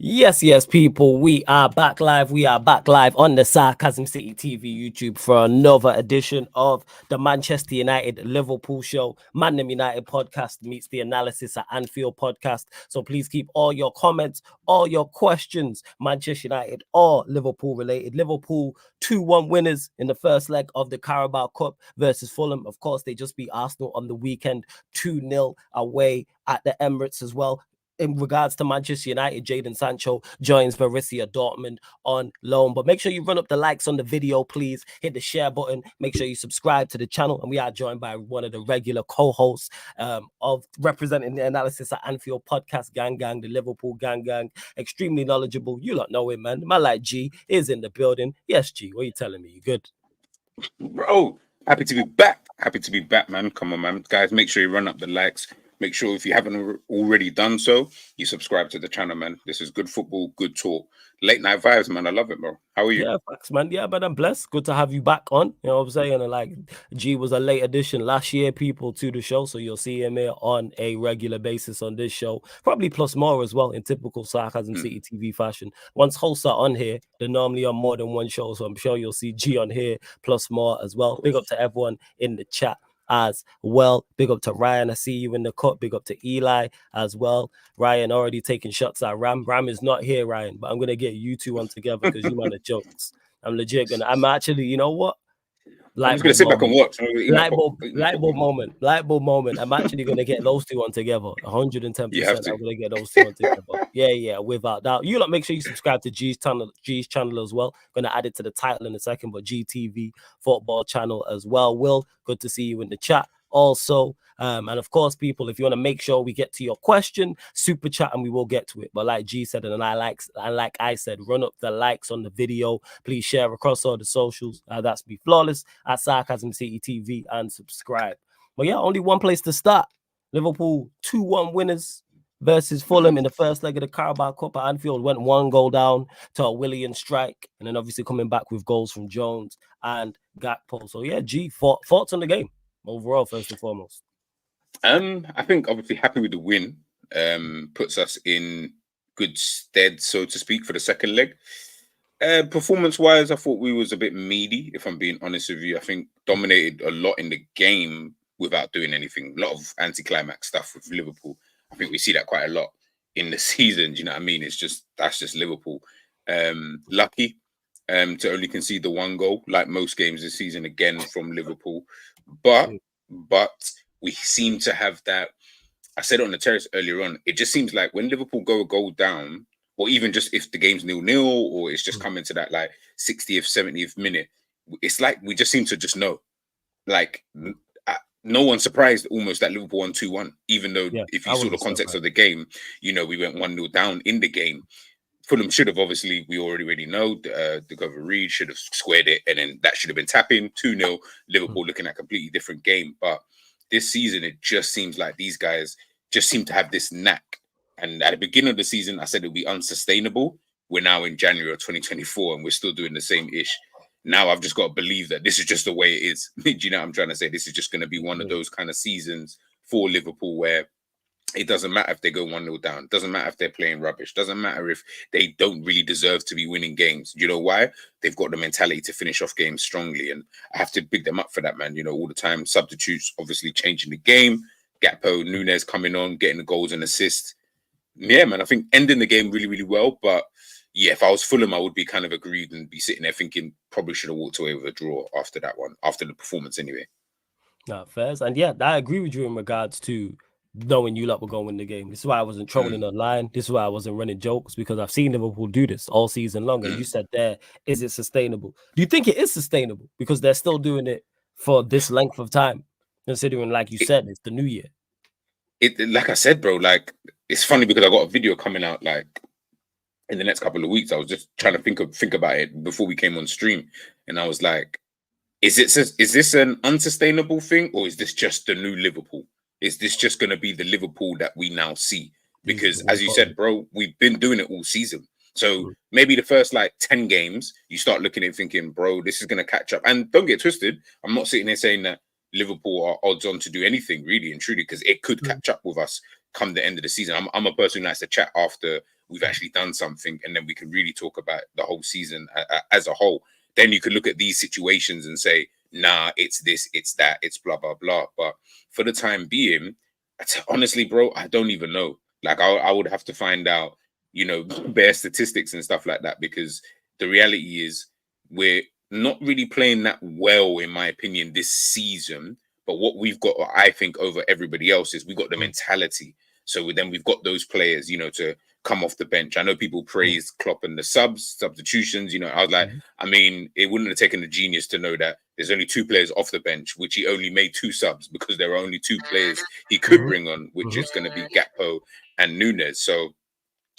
Yes, people. We are back live. We are back live on the Sarcasm City TV YouTube for another edition of the Manchester United Liverpool show. Man United podcast meets the analysis at Anfield podcast. So please keep all your comments, all your questions, Manchester United or Liverpool related. Liverpool 2-1 winners in the first leg of the Carabao Cup versus Fulham. Of course, they just beat Arsenal on the weekend 2-0 away at the Emirates as well. In regards to Manchester United, Jadon Sancho joins Borussia Dortmund on loan. But make sure you run up the likes on the video, please. Hit the share button. Make sure you subscribe to the channel. And we are joined by one of the regular co-hosts of representing the analysis at Anfield podcast, Gang, the Liverpool Gang. Extremely knowledgeable. You lot know him, man. My like G is in the building. Yes, G, what are you telling me? You good? Bro, happy to be back. Happy to be back, man. Come on, man. Guys, make sure you run up the likes. Make sure if you haven't already done so, you subscribe to the channel, man. This is good football, good talk. Late night vibes, man. I love it, bro. How are you? Yeah, facts, man. Yeah, but I'm blessed. Good to have you back on. You know what I'm saying? And like G was a late addition last year, people, to the show. So you'll see him here on a regular basis on this show. Probably plus more as well in typical Sarcasm City TV fashion. Once hosts are on here, they're normally on more than one show. So I'm sure you'll see G on here plus more as well. Big up to everyone in the chat as well. Big up to Ryan. I see you in the cut. Big up to Eli as well. Ryan already taking shots at Ram. Ram is not here, Ryan, but I'm going to get you two on together because you man are jokes. I'm legit going to, I'm actually, you know what? I'm just going to sit back and watch. Light bulb moment. I'm actually going to get those two on together. 110%. I'm going to get those two on together. Yeah, without doubt. You lot make sure you subscribe to G's channel as well. Going to add it to the title in a second, but GTV football channel as well. Will, good to see you in the chat also. And of course, people, if you want to make sure we get to your question, super chat and we will get to it. But like G said, and like I said, run up the likes on the video. Please share across all the socials. That's Be Flawless at Sarcasm City TV and subscribe. But yeah, only one place to start. Liverpool 2-1 winners versus Fulham in the first leg of the Carabao Cup at Anfield. Went 1 goal down to a Willian strike. And then obviously coming back with goals from Jones and Gakpo. So yeah, G, thoughts on the game overall, first and foremost? I think obviously happy with the win. Puts us in good stead, so to speak, for the second leg. Performance-wise, I thought we was a bit meaty, if I'm being honest with you. I think dominated a lot in the game without doing anything. A lot of anti-climax stuff with Liverpool. I think we see that quite a lot in the season. Do you know what I mean? That's just Liverpool. Lucky to only concede the 1 goal, like most games this season, again from Liverpool. But we seem to have that. I said it on the terrace earlier on. It just seems like when Liverpool go a goal down, or even just if the game's 0-0, or it's just coming to that like 60th, 70th minute, it's like we just seem to just know. Like no one's surprised almost that Liverpool won 2-1, even though if you saw the context of the game, you know, we went 1-0 down in the game. Fulham should have, obviously, we already know, the Governor Reed should have squared it, and then that should have been tapping 2-0. Liverpool looking at a completely different game. But this season, it just seems like these guys just seem to have this knack. And at the beginning of the season, I said it would be unsustainable. We're now in January of 2024, and we're still doing the same ish. Now I've just got to believe that this is just the way it is. Do you know what I'm trying to say? This is just going to be one of those kind of seasons for Liverpool where it doesn't matter if they go 1-0 down. Doesn't matter if they're playing rubbish. Doesn't matter if they don't really deserve to be winning games. You know why? They've got the mentality to finish off games strongly. And I have to big them up for that, man. You know, all the time, substitutes obviously changing the game. Gakpo, Nunes coming on, getting the goals and assists. Yeah, man, I think ending the game really, really well. But yeah, if I was Fulham, I would be kind of aggrieved and be sitting there thinking probably should have walked away with a draw after that one, after the performance anyway. Nah, fair. And yeah, I agree with you in regards to knowing you lot were going to win the game. This is why I wasn't trolling online. This is why I wasn't running jokes, because I've seen Liverpool do this all season long. And you said there, is it sustainable? Do you think it is sustainable? Because they're still doing it for this length of time, considering, like you said, it's the new year. Like I said, bro, like it's funny because I got a video coming out like in the next couple of weeks. I was just trying to think about it before we came on stream, and I was like, is this an unsustainable thing, or is this just the new Liverpool? Is this just going to be the Liverpool that we now see? Because as you said, bro, we've been doing it all season. So maybe the first like 10 games, you start looking at it thinking, bro, this is going to catch up. And don't get twisted. I'm not sitting here saying that Liverpool are odds on to do anything really and truly, because it could catch up with us come the end of the season. I'm a person who likes to chat after we've actually done something, and then we can really talk about the whole season as a whole. Then you could look at these situations and say, nah, it's this, it's that, it's blah, blah, blah. But for the time being, honestly, bro, I don't even know. Like, I would have to find out, bare statistics and stuff like that, because the reality is we're not really playing that well, in my opinion, this season. But what we've got, I think, over everybody else is we've got the mentality. So then we've got those players, to come off the bench. I know people praise Klopp and the substitutions. I was like, I mean, it wouldn't have taken a genius to know that there's only 2 players off the bench, which he only made 2 subs because there are only 2 players he could bring on, which is going to be Gakpo and Nunes. So,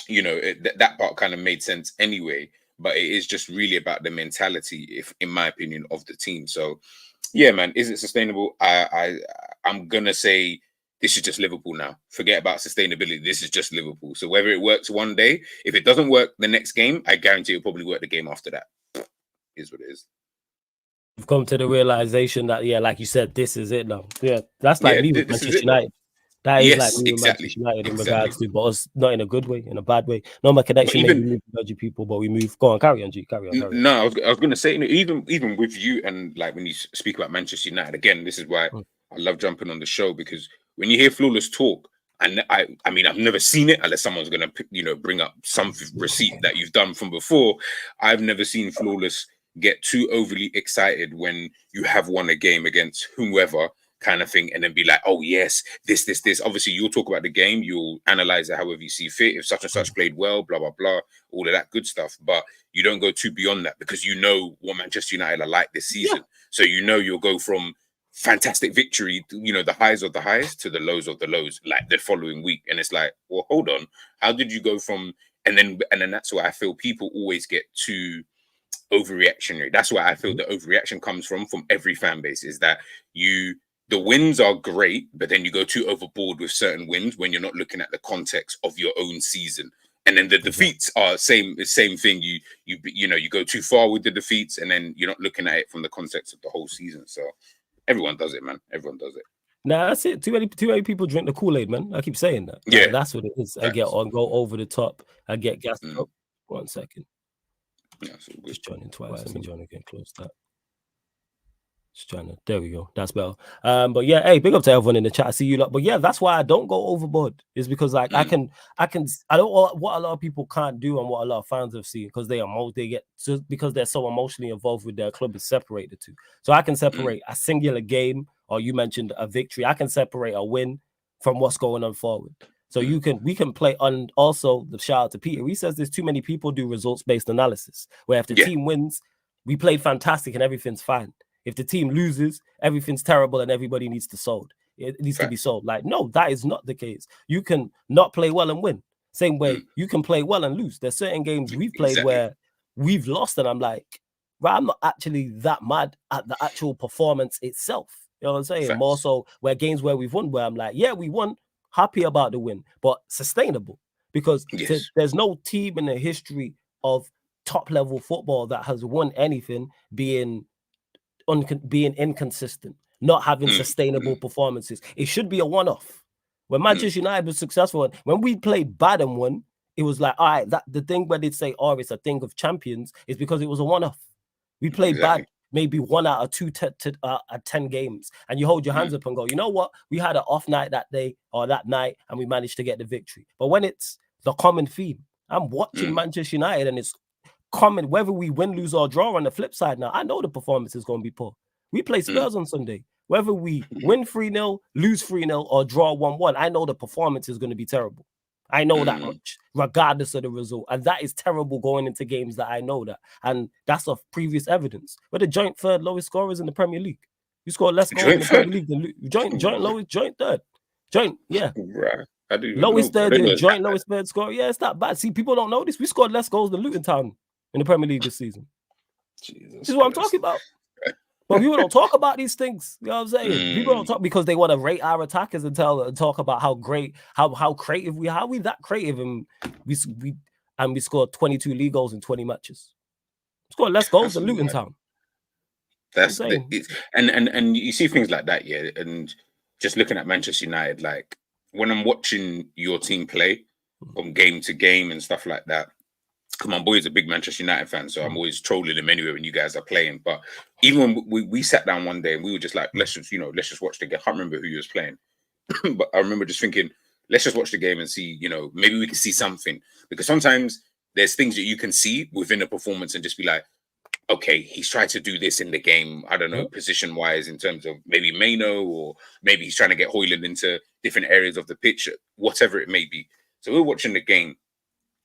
that part kind of made sense anyway. But it is just really about the mentality, if in my opinion, of the team. So, yeah, man, is it sustainable? I'm gonna say this is just Liverpool now. Forget about sustainability. This is just Liverpool. So whether it works one day, if it doesn't work the next game, I guarantee it'll probably work the game after that. Is what it is. We've come to the realization that, like you said, this is it now. Yeah, that's like me with Manchester United. That is like me with Manchester United in regards to, but it's not in a good way, in a bad way. No, my connection maybe move dodgy people, but we move. Go on, carry on, G. Carry on. No, I was going to say, even with you, and like when you speak about Manchester United, again, this is why I love jumping on the show, because when you hear Flawless talk, and I mean, I've never seen it unless someone's going to, bring up some receipt that you've done from before. I've never seen Flawless get too overly excited when you have won a game against whomever, kind of thing, and then be like, oh yes, this. Obviously, you'll talk about the game, you'll analyze it however you see fit. If such and such played well, blah blah blah, all of that good stuff. But you don't go too beyond that, because you know what Manchester United are like this season. So you'll go from fantastic victory, the highs of the highs, to the lows of the lows, like the following week. And it's like, well, hold on, how did you go from? And then that's why I feel people always get too overreactionary. That's why I feel the overreaction comes from every fan base, is that the wins are great, but then you go too overboard with certain wins when you're not looking at the context of your own season. And then the defeats are same thing. You go too far with the defeats, and then you're not looking at it from the context of the whole season. So everyone does it, man. Everyone does it. Nah, that's it. Too many people drink the Kool-Aid, man. I keep saying that. Yeah, that's what it is. I get on, go over the top. I get gassed up. 1 second. Yeah, just joining twice. Let me join again. Close that. Just trying to. There we go. That's better. But yeah, hey, big up to everyone in the chat. I see you lot. But yeah, that's why I don't go overboard. Is because like I don't what a lot of people can't do, and what a lot of fans have seen, because because they're so emotionally involved with their club, is separate the two. So I can separate a singular game, or you mentioned a victory. I can separate a win from what's going on forward. So we can play on. Also, the shout out to Peter. He says there's too many people do results-based analysis, where if the team wins, we played fantastic and everything's fine. If the team loses, everything's terrible and everybody needs to sold. It needs to be sold. Like, no, that is not the case. You can not play well and win. Same way you can play well and lose. There's certain games we've played where we've lost, and I'm like, right, I'm not actually that mad at the actual performance itself. You know what I'm saying? Facts. More so where games where we've won, where I'm like, yeah, we won, happy about the win, but sustainable. Because there's no team in the history of top level football that has won anything being inconsistent, not having sustainable performances. It should be a one-off. When Manchester United was successful, when we played bad and won, it was like, all right, that the thing where they say, oh, it's a thing of champions, is because it was a one-off. We played bad maybe 1 out of 2 10 games, and you hold your hands up and go, you know what, we had an off night that day or that night and we managed to get the victory. But when it's the common theme, I'm watching Manchester United, and it's common, whether we win, lose, or draw. On the flip side, now I know the performance is going to be poor. We play Spurs on Sunday. Whether we win 3-0, lose 3-0, or draw 1-1, I know the performance is going to be terrible. I know that much, regardless of the result. And that is terrible going into games that I know that. And that's of previous evidence. We're the joint third lowest scorers in the Premier League. You score less goals in the Premier League than joint third. Right. Lowest third score. Yeah, it's not bad. See, people don't know this. We scored less goals than Luton Town in the Premier League this season. This is what I'm talking about. But people don't talk about these things. You know what I'm saying? People don't talk because they want to rate our attackers and talk about how great, how creative we are. How are we that creative? And we scored 22 league goals in 20 matches. We scored less goals than Luton Town. That's and you see things like that, yeah. And just looking at Manchester United, like when I'm watching your team play, from game to game and stuff like that. My boy is a big Manchester United fan, so I'm always trolling him anyway when you guys are playing. But even when we sat down one day and we were just like, let's just watch the game. I can't remember who he was playing, but I remember just thinking, let's just watch the game and see, maybe we can see something. Because sometimes there's things that you can see within a performance and just be like, okay, he's tried to do this in the game. I don't know, position wise, in terms of maybe Mano, or maybe he's trying to get Hojlund into different areas of the pitch, whatever it may be. So we're watching the game.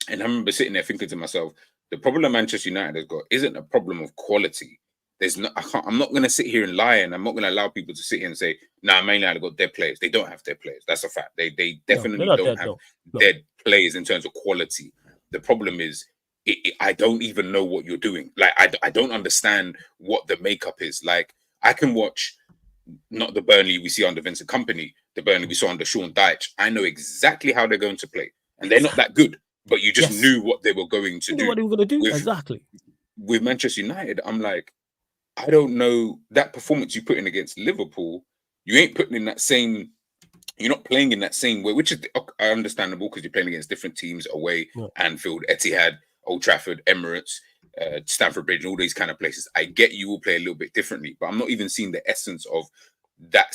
And I remember sitting there thinking to myself, the problem Manchester United has got isn't a problem of quality. I'm not going to sit here and lie, and I'm not going to allow people to sit here and say, nah, Man United have got dead players. They don't have dead players. That's a fact. They definitely don't have dead players in terms of quality. The problem is, I don't even know what you're doing. Like, I don't understand what the makeup is. Like, I can watch not the Burnley we see under Vincent Kompany, the Burnley we saw under Sean Dyche. I know exactly how they're going to play, and they're not that good. But you just knew what they were going to do. What they were going to do, exactly. With Manchester United, I'm like, I don't know, that performance you put in against Liverpool, you ain't putting in that same, you're not playing in that same way, which is understandable because you're playing against different teams away, Anfield, Etihad, Old Trafford, Emirates, Stamford Bridge, all these kind of places. I get you will play a little bit differently, but I'm not even seeing the essence of those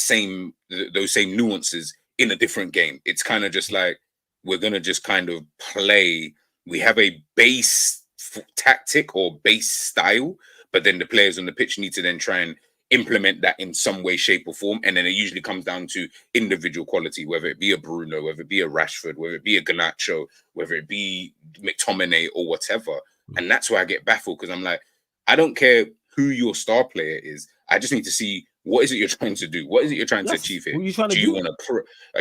same nuances in a different game. It's kind of just like, we're going to just kind of play. We have a base tactic or base style, but then the players on the pitch need to then try and implement that in some way, shape or form. And then it usually comes down to individual quality, whether it be a Bruno, whether it be a Rashford, whether it be a Garnacho, whether it be McTominay or whatever. And that's why I get baffled, because I'm like, I don't care who your star player is. I just need to see, what is it you're trying to do? What is it you're trying to achieve here? Are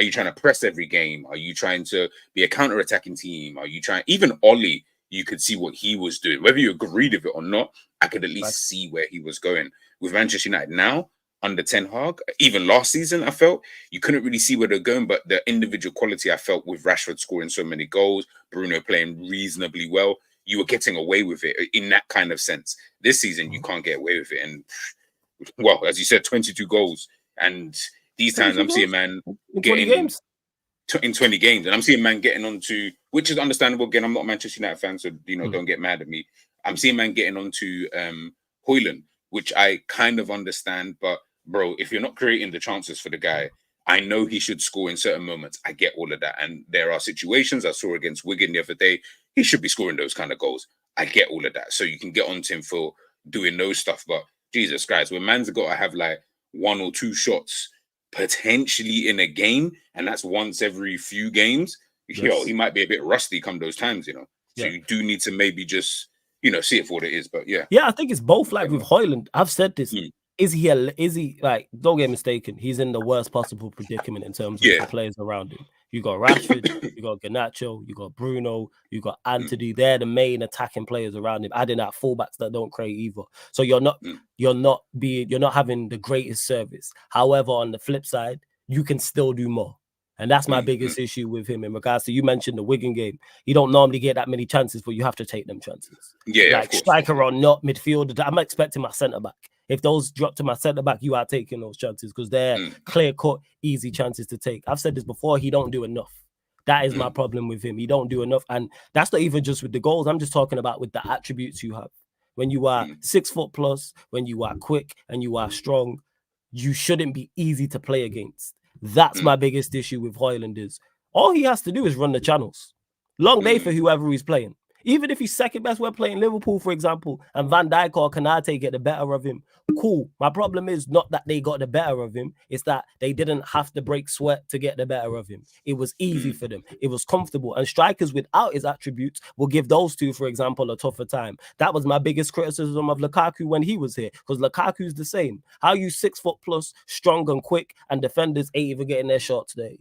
you trying to press every game? Are you trying to be a counter-attacking team? Are you trying, even Ollie, you could see what he was doing. Whether you agreed with it or not, I could at least see where he was going. With Manchester United now, under Ten Hag, even last season, I felt you couldn't really see where they're going, but the individual quality I felt with Rashford scoring so many goals, Bruno playing reasonably well, you were getting away with it in that kind of sense. This season, you can't get away with it. And well, as you said, 22 goals. And these times I'm seeing man getting in 20 games. And I'm seeing man getting onto, which is understandable. Again, I'm not a Manchester United fan, so don't get mad at me. I'm seeing man getting onto Hojlund, which I kind of understand. But bro, if you're not creating the chances for the guy, I know he should score in certain moments. I get all of that. And there are situations I saw against Wigan the other day, he should be scoring those kind of goals. I get all of that. So you can get onto him for doing those stuff. But Jesus Christ, when man's got to have like one or two shots potentially in a game, and that's once every few games, he might be a bit rusty come those times, So you do need to maybe just, see it for what it is. But yeah. Yeah, I think it's both. Like with Hojlund, I've said this. Is he like, don't get mistaken, he's in the worst possible predicament in terms of the players around him. You got Rashford, you got Garnacho, you got Bruno, you got Antony. They're the main attacking players around him, adding out fullbacks that don't create either. So you're not having the greatest service. However, on the flip side, you can still do more. And that's my biggest issue with him in regards to, you mentioned the Wigan game. You don't normally get that many chances, but you have to take them chances. Yeah, like striker or not, midfielder. I'm expecting my centre back. If those drop to my centre back, you are taking those chances because they're clear-cut, easy chances to take. I've said this before, he don't do enough. That is my problem with him. He don't do enough. And that's not even just with the goals. I'm just talking about with the attributes you have. When you are 6 foot plus, when you are quick and you are strong, you shouldn't be easy to play against. That's my biggest issue with Hojlund is all he has to do is run the channels. Long day for whoever he's playing. Even if he's second best, we're playing Liverpool, for example, and Van Dijk or Kanate get the better of him. Cool. My problem is not that they got the better of him. It's that they didn't have to break sweat to get the better of him. It was easy for them. It was comfortable. And strikers without his attributes will give those two, for example, a tougher time. That was my biggest criticism of Lukaku when he was here, because Lukaku's the same. How you 6 foot plus, strong and quick, and defenders ain't even getting their shot today.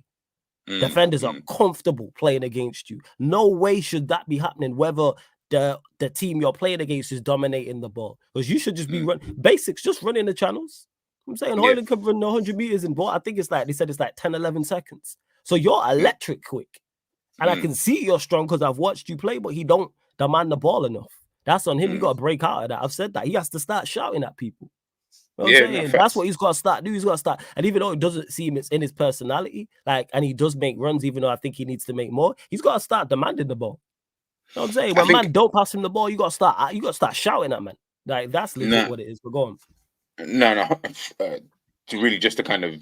Defenders are comfortable playing against you. No way should that be happening, whether the team you're playing against is dominating the ball. Because you should just be basics, just running the channels. I'm saying Hojlund can run 100 meters in ball. I think they said it's like 10, 11 seconds. So you're electric quick. And I can see you're strong because I've watched you play, but he don't demand the ball enough. That's on him. You got to break out of that. I've said that. He has to start shouting at people. You know what I'm saying? That's what he's got to start doing. He's got to start. And even though it doesn't seem it's in his personality, like, and he does make runs, even though I think he needs to make more, he's got to start demanding the ball. You know what I'm saying? When man don't pass him the ball, you got to start shouting at man. Like, that's legit what it is. But go on. No. To really just to kind of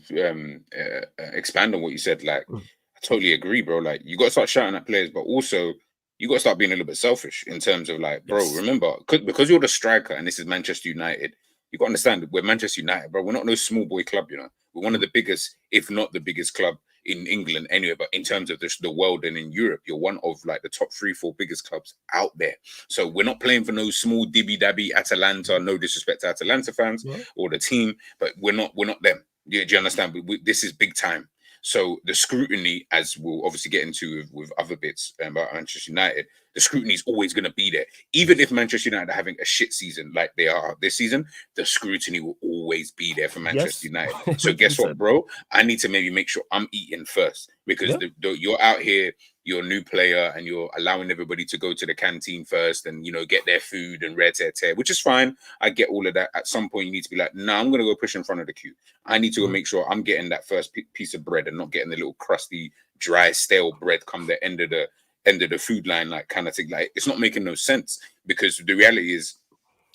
expand on what you said, like, I totally agree, bro. Like, you got to start shouting at players, but also you got to start being a little bit selfish in terms of, like, bro, remember, because you're the striker and this is Manchester United, you got to understand that we're Manchester United, bro. We're not no small boy club, you know. We're one of the biggest, if not the biggest club in England anyway, but in terms of the world and in Europe, you're one of like the top 3-4 biggest clubs out there. So we're not playing for no small dibby-dabby Atalanta, no disrespect to Atalanta fans or the team, but we're not them. Do you understand? This is big time. So the scrutiny, as we'll obviously get into with other bits about Manchester United, the scrutiny is always going to be there. Even if Manchester United are having a shit season like they are this season, the scrutiny will always be there for Manchester United. So guess what, bro? I need to maybe make sure I'm eating first because you're out here, you're a new player and you're allowing everybody to go to the canteen first and, you know, get their food and tear, which is fine. I get all of that. At some point, you need to be like, nah, I'm going to go push in front of the queue. I need to go make sure I'm getting that first piece of bread and not getting the little crusty, dry, stale bread come the end of the food line, like kind of thing. Like, it's not making no sense because the reality is,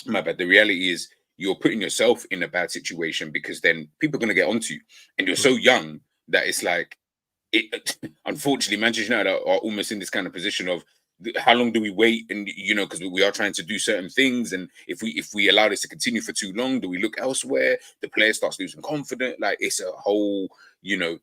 the reality is you're putting yourself in a bad situation because then people are going to get onto you and you're so young that it's like, unfortunately, Manchester United are almost in this kind of position of how long do we wait? And, you know, because we are trying to do certain things. And if we allow this to continue for too long, do we look elsewhere? The player starts losing confidence. Like, it's a whole, you know,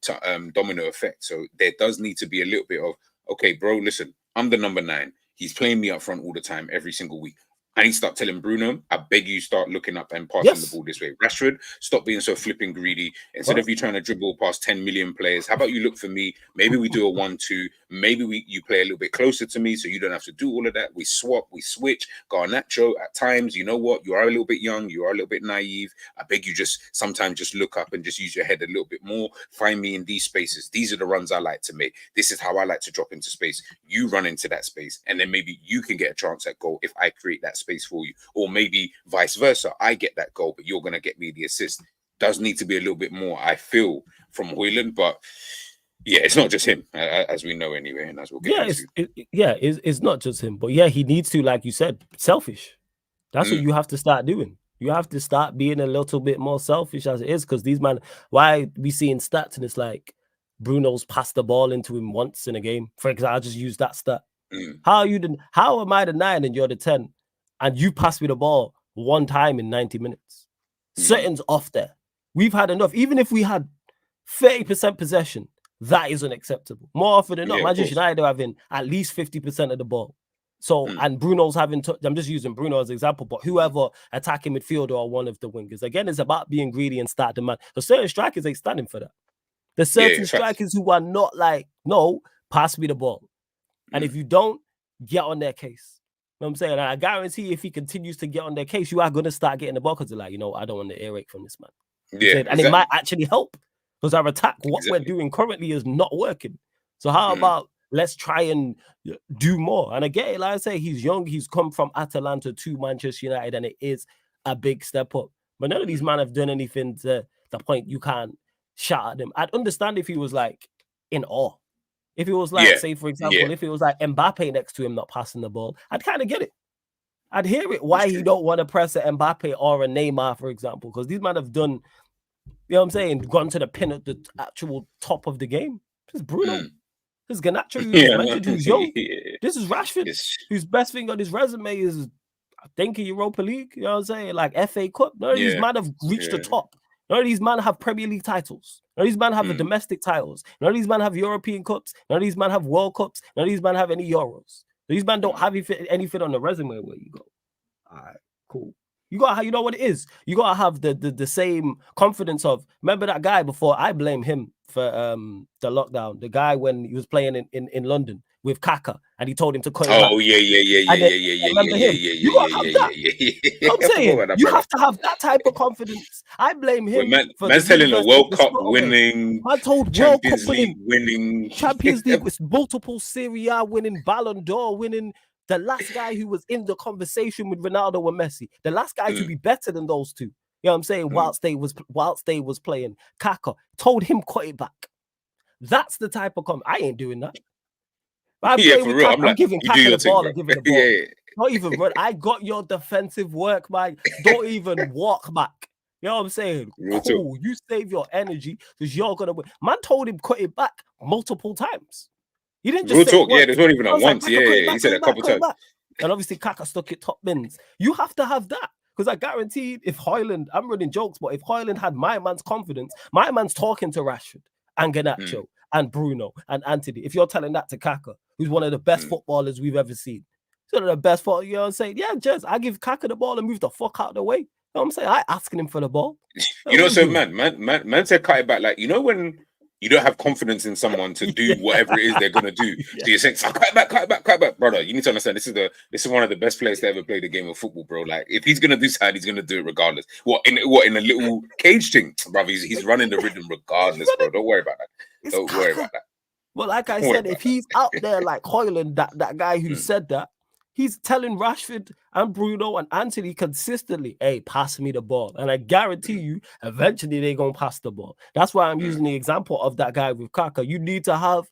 domino effect. So there does need to be a little bit of, okay, bro, listen, I'm the number 9. He's playing me up front all the time, every single week. I need to start telling Bruno, I beg you, start looking up and passing the ball this way. Rashford, stop being so flipping greedy. Instead of you trying to dribble past 10 million players, how about you look for me? Maybe we do a 1-2. Maybe you play a little bit closer to me so you don't have to do all of that. We swap, we switch. Garnacho, at times, you know what? You are a little bit young. You are a little bit naive. I beg you, sometimes just look up and just use your head a little bit more. Find me in these spaces. These are the runs I like to make. This is how I like to drop into space. You run into that space. And then maybe you can get a chance at goal if I create that space for you, or maybe vice versa. I get that goal, but you're going to get me the assist. Does need to be a little bit more, I feel, from Hojlund, but yeah, it's not just him, as we know anyway, and as we'll get into. It's not just him, but yeah, he needs to, like you said, selfish. That's what you have to start doing. You have to start being a little bit more selfish as it is, because these man, why we seeing stats and it's like Bruno's passed the ball into him once in a game. For example, I'll just use that stat. How am I the 9 and you're the 10? And you pass me the ball one time in 90 minutes. Something's off there. We've had enough. Even if we had 30% possession, that is unacceptable. More often than not, Manchester United are having at least 50% of the ball. So, and Bruno's having, I'm just using Bruno as an example, but whoever attacking midfielder or one of the wingers, again, it's about being greedy and start demand. So certain strikers ain't standing for that. There's certain strikers who are not like, no, pass me the ball. And if you don't, get on their case. You know what I'm saying? And I guarantee if he continues to get on their case, you are going to start getting the ball because they're like, you know, I don't want the earache from this man. And it might actually help because our attack, what we're doing currently is not working. So how about let's try and do more? And again, like I say, he's young. He's come from Atalanta to Manchester United, and it is a big step up. But none of these men have done anything to the point you can't shout at them. I'd understand if he was like in awe. If it was like, say, for example, if it was like Mbappe next to him not passing the ball, I'd kind of get it. I'd hear it why he don't want to press an Mbappe or a Neymar, for example, because these men have done, you know what I'm saying, gone to the pin at the actual top of the game. This is Bruno. This is Garnacho, who's young. This is Rashford, whose best thing on his resume is, I think, Europa League. You know what I'm saying? Like FA Cup. None of these men have reached the top. None of these men have Premier League titles. None of these men have the domestic titles. None of these men have European Cups. None of these men have World Cups. None of these men have any Euros. These men don't have anything on the resume where you go, all right, cool. You know what it is? You got to have the same confidence of, remember that guy before? I blame him for the lockdown. The guy when he was playing in London with Kaka and he told him to cut him back. You got to have that. I'm saying you have to have that type of confidence. I blame him for man's telling a World Cup winning, I told Champions League winning, Champions League with multiple Serie A winning, Ballon d'Or winning. The last guy who was in the conversation with Ronaldo and Messi, the last guy to be better than those two. You know what I'm saying? Whilst they was playing, Kaka told him cut it back. That's the type of I ain't doing that. I'm playing for with real. Kaka. I'm giving you do Kaka your the thing, ball bro. and giving the ball. yeah. Don't even run. I got your defensive work, man. Don't even walk back. You know what I'm saying? Real cool. You save your energy because you're gonna win. Man told him cut it back multiple times. He didn't just Real say talk. it once. Yeah, there's not even I a was once. like, Kaka, cut it back, He said it a couple times. And obviously Kaka stuck it top bins. You have to have that. Because I guaranteed if Hojlund, I'm running jokes, but if Hojlund had my man's confidence, my man's talking to Rashford and Garnacho and Bruno and Anthony. If you're telling that to Kaka, who's one of the best footballers we've ever seen, he's one of the best footballers, you know what I'm saying? Yeah, just I give Kaka the ball and move the fuck out of the way. You know what I'm saying? I asking him for the ball. You know, so man said cut it back. Like, you know, when you don't have confidence in someone to do whatever it is they're gonna do, so you're saying, cut it back, brother. You need to understand this is one of the best players to ever play the game of football, bro. Like, if he's gonna do something, he's gonna do it regardless. What in a little cage thing, brother? He's running the rhythm regardless, bro. Don't worry about that. Don't worry about that. Well, like I said, if he's out there like Hojlund, that guy who said that, he's telling Rashford and Bruno and Anthony consistently, hey, pass me the ball. And I guarantee you, eventually they're going to pass the ball. That's why I'm using the example of that guy with Kaka. You need to have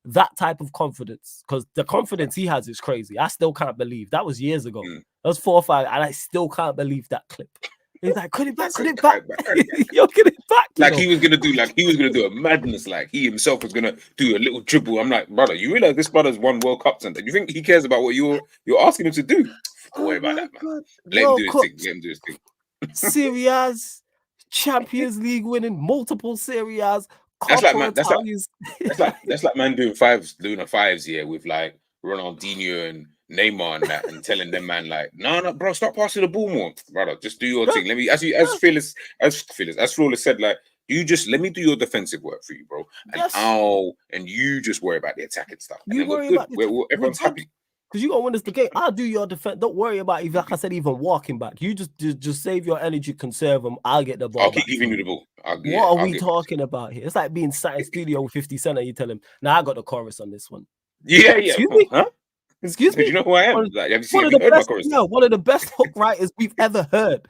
that type of confidence because the confidence he has is crazy. I still can't believe. That was years ago. That was 4 or 5, and I still can't believe that clip. He's like, cut it back. You're getting back. Like he was gonna do a madness. Like he himself was gonna do a little dribble. I'm like, brother, you realize this brother's won World Cups and you think he cares about what you're asking him to do? Don't worry about that, man. Let him do his thing. Serie A's, Champions League winning, multiple Serie A's. That's like man doing fives, yeah, with like Ronaldinho and Neymar and that, and telling them, man, like, no, bro, stop passing the ball more, brother. Just do your thing. Let me, as Flawless said, like, you just let me do your defensive work for you, bro, and you just worry about the attacking stuff. And you then worry we're about good. Everyone's happy. Because you're gonna win us the game. I'll do your defense. Don't worry about it. Like I said, even walking back. You just save your energy, conserve them. I'll get the ball. I'll keep giving you the ball. What are we talking about here? It's like being sat in studio with 50 Cent and you tell him, "Now I got the chorus on this one." Yeah. Excuse me? Huh? Excuse me? Do you know who I am? Like, have you heard my chorus? Yeah, one of the best hook writers we've ever heard.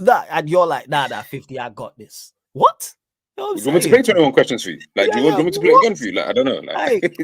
And you're like, nah, 50, I got this. What? You want me to play 21 questions for you? Like, do you want me to play it again for you? Like, I don't know. Like,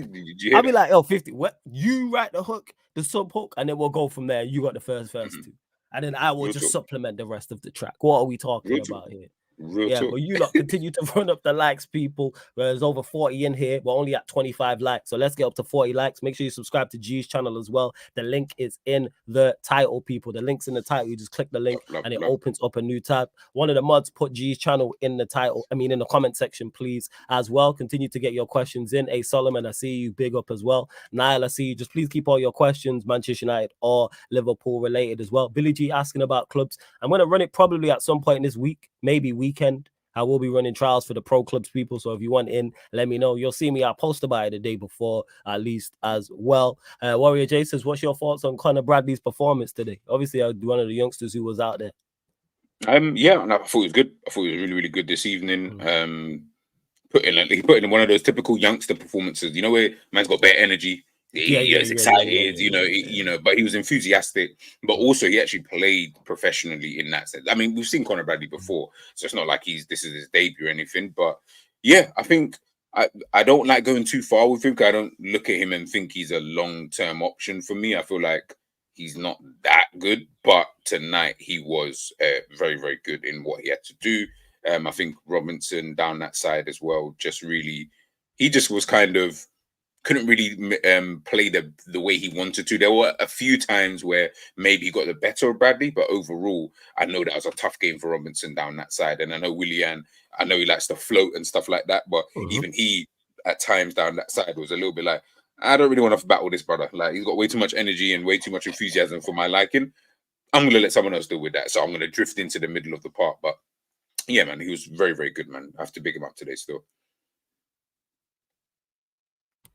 I'll be like, 50. What? You write the hook, the sub hook, and then we'll go from there. You got the first two. And then I will just supplement the rest of the track. What are we talking about here? But you lot continue to run up the likes, people. There's over 40 in here. We're only at 25 likes. So let's get up to 40 likes. Make sure you subscribe to G's channel as well. The link is in the title, people. The link's in the title. You just click the link and it opens up a new tab. One of the mods put G's channel in the title. In the comment section, please, as well. Continue to get your questions in. A Solomon, I see you. Big up as well. Niall, I see you. Just please keep all your questions, Manchester United or Liverpool related as well. Billy G asking about clubs. I'm going to run it probably at some point this week. Maybe weekend. I will be running trials for the pro clubs, people. So if you want in, let me know. You'll see me. I'll post about it the day before, at least as well. Warrior J says, what's your thoughts on Conor Bradley's performance today? Obviously, one of the youngsters who was out there. Yeah, and I thought it was good. I thought it was really, really good this evening. He put in one of those typical youngster performances. You know where man's got better energy. He's excited, but he was enthusiastic, but also he actually played professionally in that sense. We've seen Conor Bradley before, so it's not like this is his debut or anything, but yeah, I think I don't like going too far with him. I don't look at him and think he's a long-term option for me. I feel like he's not that good, but tonight he was very, very good in what he had to do. I think Robinson down that side as well, he just was kind of couldn't really play the way he wanted to. There were a few times where maybe he got the better of Bradley, but overall, I know that was a tough game for Robinson down that side. And I know Willian, I know he likes to float and stuff like that, but even he, at times down that side, was a little bit like, I don't really want to battle this brother. Like, he's got way too much energy and way too much enthusiasm for my liking. I'm going to let someone else deal with that. So I'm going to drift into the middle of the park. But yeah, man, he was very, very good, man. I have to big him up today still.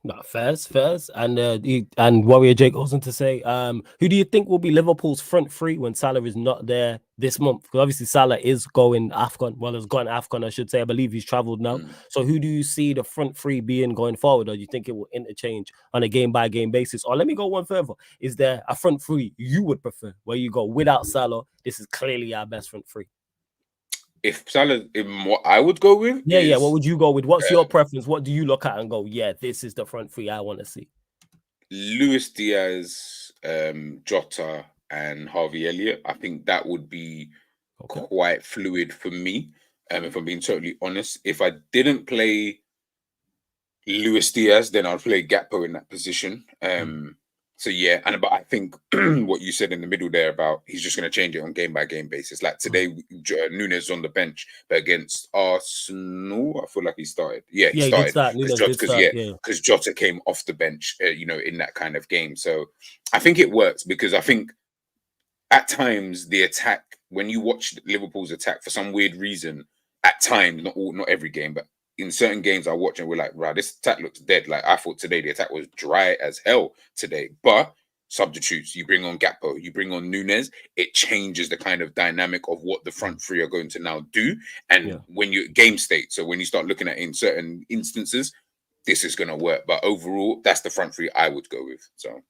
No, fairs. And Warrior Jake goes on to say, who do you think will be Liverpool's front three when Salah is not there this month? Because obviously Salah is going AFCON. Well, has gone AFCON, I should say. I believe he's travelled now. So who do you see the front three being going forward? Or do you think it will interchange on a game-by-game basis? Or let me go one further. Is there a front three you would prefer where you go without Salah? This is clearly our best front three. if Salah in what I would go with Yeah. What is would you go with? What's your preference? What do you look at and go, yeah, this is the front three I want to see? Luis Diaz, Jota, and Harvey Elliott. I think that would be Okay. quite fluid for me. If I'm being totally honest, if I didn't play Luis Diaz, then I'd play Gakpo in that position. So yeah, but I think what you said in the middle there about he's just going to change it on game by game basis. Like today, Nunes on the bench, but against Arsenal, I feel like he started. Yeah, he Yeah, he did started start. Nunes did start. Yeah. because Jota came off the bench, in that kind of game. So I think it works because I think at times the attack, when you watch Liverpool's attack for some weird reason, at times, not every game, but in certain games I watch and we're like, right, this attack looks dead. Like I thought today the attack was dry as hell today. But substitutes, you bring on Gakpo, you bring on Nunes, it changes the kind of dynamic of what the front three are going to now do. And when you game state, so when you start looking at in certain instances, this is gonna work. But overall, that's the front three I would go with. So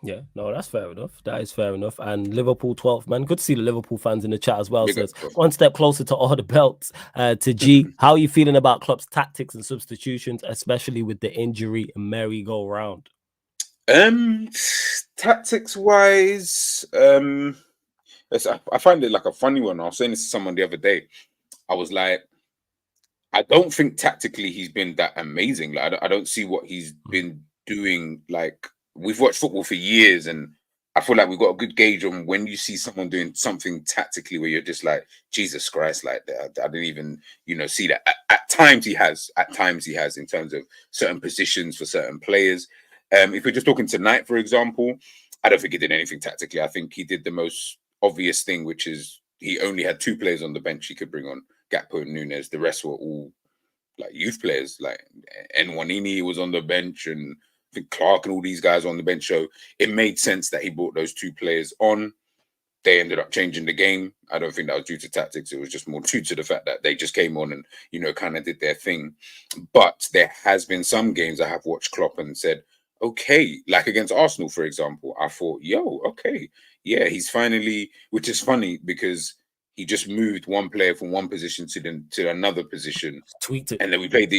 yeah, no, that's fair enough. That is fair enough. And Liverpool 12th, man. Good to see the Liverpool fans in the chat as well. big up, Says bro. one step closer to all the belts. To G, how are you feeling about Klopp's tactics and substitutions, especially with the injury and merry-go-round? Tactics wise, I find it like a funny one. I was saying this to someone the other day. I was like, I don't think tactically he's been that amazing. Like, I don't see what he's been doing. Like, we've watched football for years, and I feel like we've got a good gauge on when you see someone doing something tactically where you're just like, Jesus Christ, like that. I didn't even, see that. At times he has. At times he has in terms of certain positions for certain players. If we're just talking tonight, for example, I don't think he did anything tactically. I think he did the most obvious thing, which is he only had two players on the bench he could bring on. Gakpo and Nunes. The rest were all like youth players. Like Nwanini was on the bench, and I think Clark and all these guys on the bench. So it made sense that he brought those two players on. They ended up changing the game. I don't think that was due to tactics. It was just more due to the fact that they just came on and, kind of did their thing. But there has been some games I have watched Klopp and said, okay, like against Arsenal, for example, I thought, okay, yeah, he's finally, which is funny because he just moved one player from one position to another position. Tweaked it. And then we played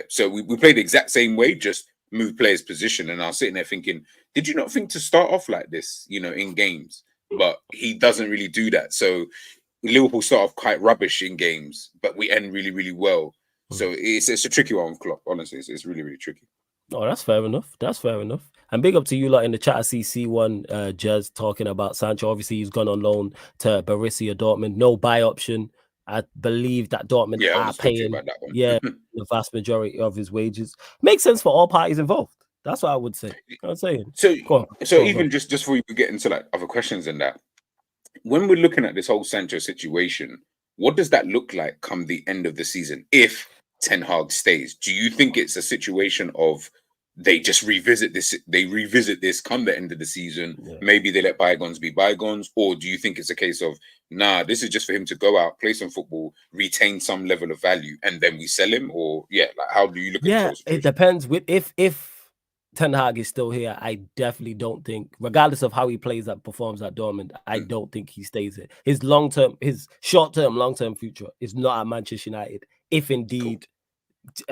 so we played the exact same way, just moved players' position. And I was sitting there thinking, did you not think to start off like this, in games? But he doesn't really do that. So Liverpool start off quite rubbish in games, but we end really, really well. So it's a tricky one with Klopp, honestly. It's really, really tricky. Oh, that's fair enough. That's fair enough. And big up to you lot in the chat. I see C1 Jazz talking about Sancho. Obviously, he's gone on loan to Borussia Dortmund. No buy option. I believe that Dortmund are paying about that one. the vast majority of his wages. Makes sense for all parties involved. That's what I would say. I'm saying. So, go on. just before we get into like other questions and that, when we're looking at this whole Sancho situation, what does that look like come the end of the season if Ten Hag stays? Do you think it's a situation of they just revisit this? They revisit this come the end of the season. Yeah. Maybe they let bygones be bygones, or do you think it's a case of this is just for him to go out, play some football, retain some level of value, and then we sell him? Or how do you look at this? It depends. With if Ten Hag is still here, I definitely don't think, regardless of how he plays that performs at Dortmund, I don't think he stays here. His short-term, long-term future is not at Manchester United. If indeed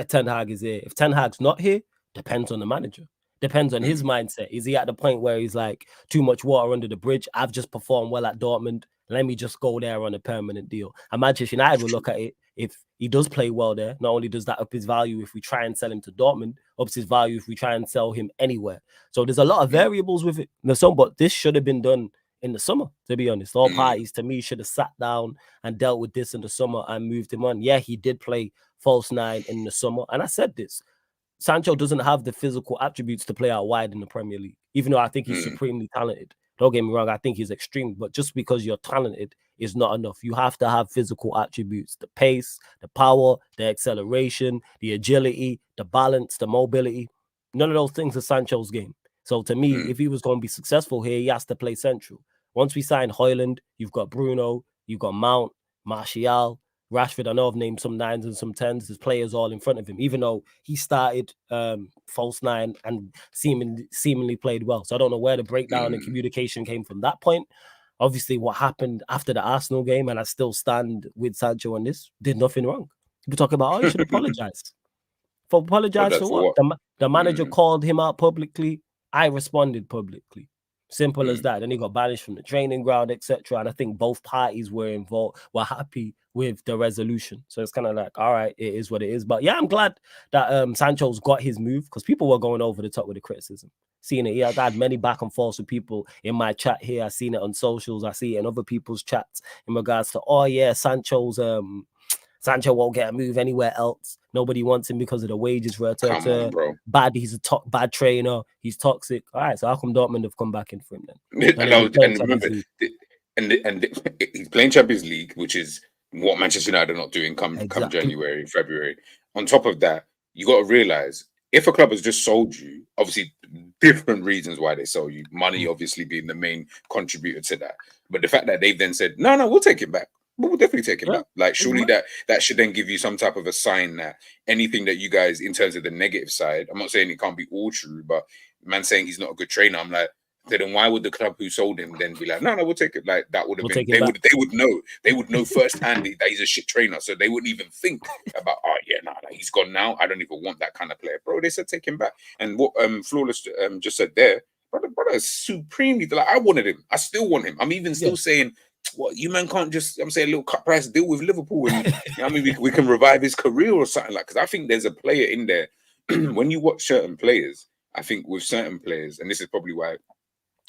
Ten Hag is here. If Ten Hag's not here, depends on the manager. Depends on his mindset. Is he at the point where he's like, too much water under the bridge? I've just performed well at Dortmund. Let me just go there on a permanent deal. And Manchester United will look at it. If he does play well there, not only does that up his value if we try and sell him to Dortmund, ups his value if we try and sell him anywhere. So there's a lot of variables with it. But this should have been done in the summer, to be honest. All parties, to me, should have sat down and dealt with this in the summer and moved him on. Yeah, he did play false nine in the summer. And I said this, Sancho doesn't have the physical attributes to play out wide in the Premier League, even though I think he's supremely talented. Don't get me wrong, I think he's extreme, but just because you're talented is not enough. You have to have physical attributes, the pace, the power, the acceleration, the agility, the balance, the mobility. None of those things are Sancho's game. So to me, if he was going to be successful here, he has to play central. Once we sign Hojlund, you've got Bruno, you've got Mount, Martial, Rashford. I know I've named some 9s and some 10s. There's players all in front of him, even though he started false 9 and seemingly played well. So I don't know where the breakdown in communication came from that point. obviously what happened after the Arsenal game, and I still stand with Sancho on this, did nothing wrong. People talking about, oh, you should apologize. Apologize for what? The manager called him out publicly. I responded publicly. Simple as that. Then he got banished from the training ground, etc. And I think both parties were happy with the resolution. So it's kind of like, all right, it is what it is. But yeah, I'm glad that Sancho's got his move, because people were going over the top with the criticism. Seeing it, I had many back and forths with people in my chat here. I've seen it on socials. I see it in other people's chats in regards to, oh yeah, Sancho won't get a move anywhere else. Nobody wants him because of the wages. Come on, bro. Bad. He's a bad trainer. He's toxic. All right, so how come Dortmund have come back in for him then? And remember, he's playing Champions League, which is what Manchester United are not doing come January, February. On top of that, you got to realize, if a club has just sold you, obviously different reasons why they sold you, money obviously being the main contributor to that. But the fact that they've then said, no, we'll take him back. We'll definitely take him back. Like, surely that should then give you some type of a sign that anything that you guys, in terms of the negative side, I'm not saying it can't be all true, but man saying he's not a good trainer, I'm like, then why would the club who sold him then be like, no, we'll take it? Like, that would have been, they would know firsthand that he's a shit trainer, so they wouldn't even think about, he's gone now. I don't even want that kind of player, bro. They said take him back, and what Flawless just said there, brother is supremely like, I wanted him, I still want him. I'm even still saying, what, you man can't just, I'm saying, a little cut price deal with Liverpool, and you know, I mean, we can revive his career or something, like, because I think there's a player in there. When you watch certain players, I think with certain players, and this is probably why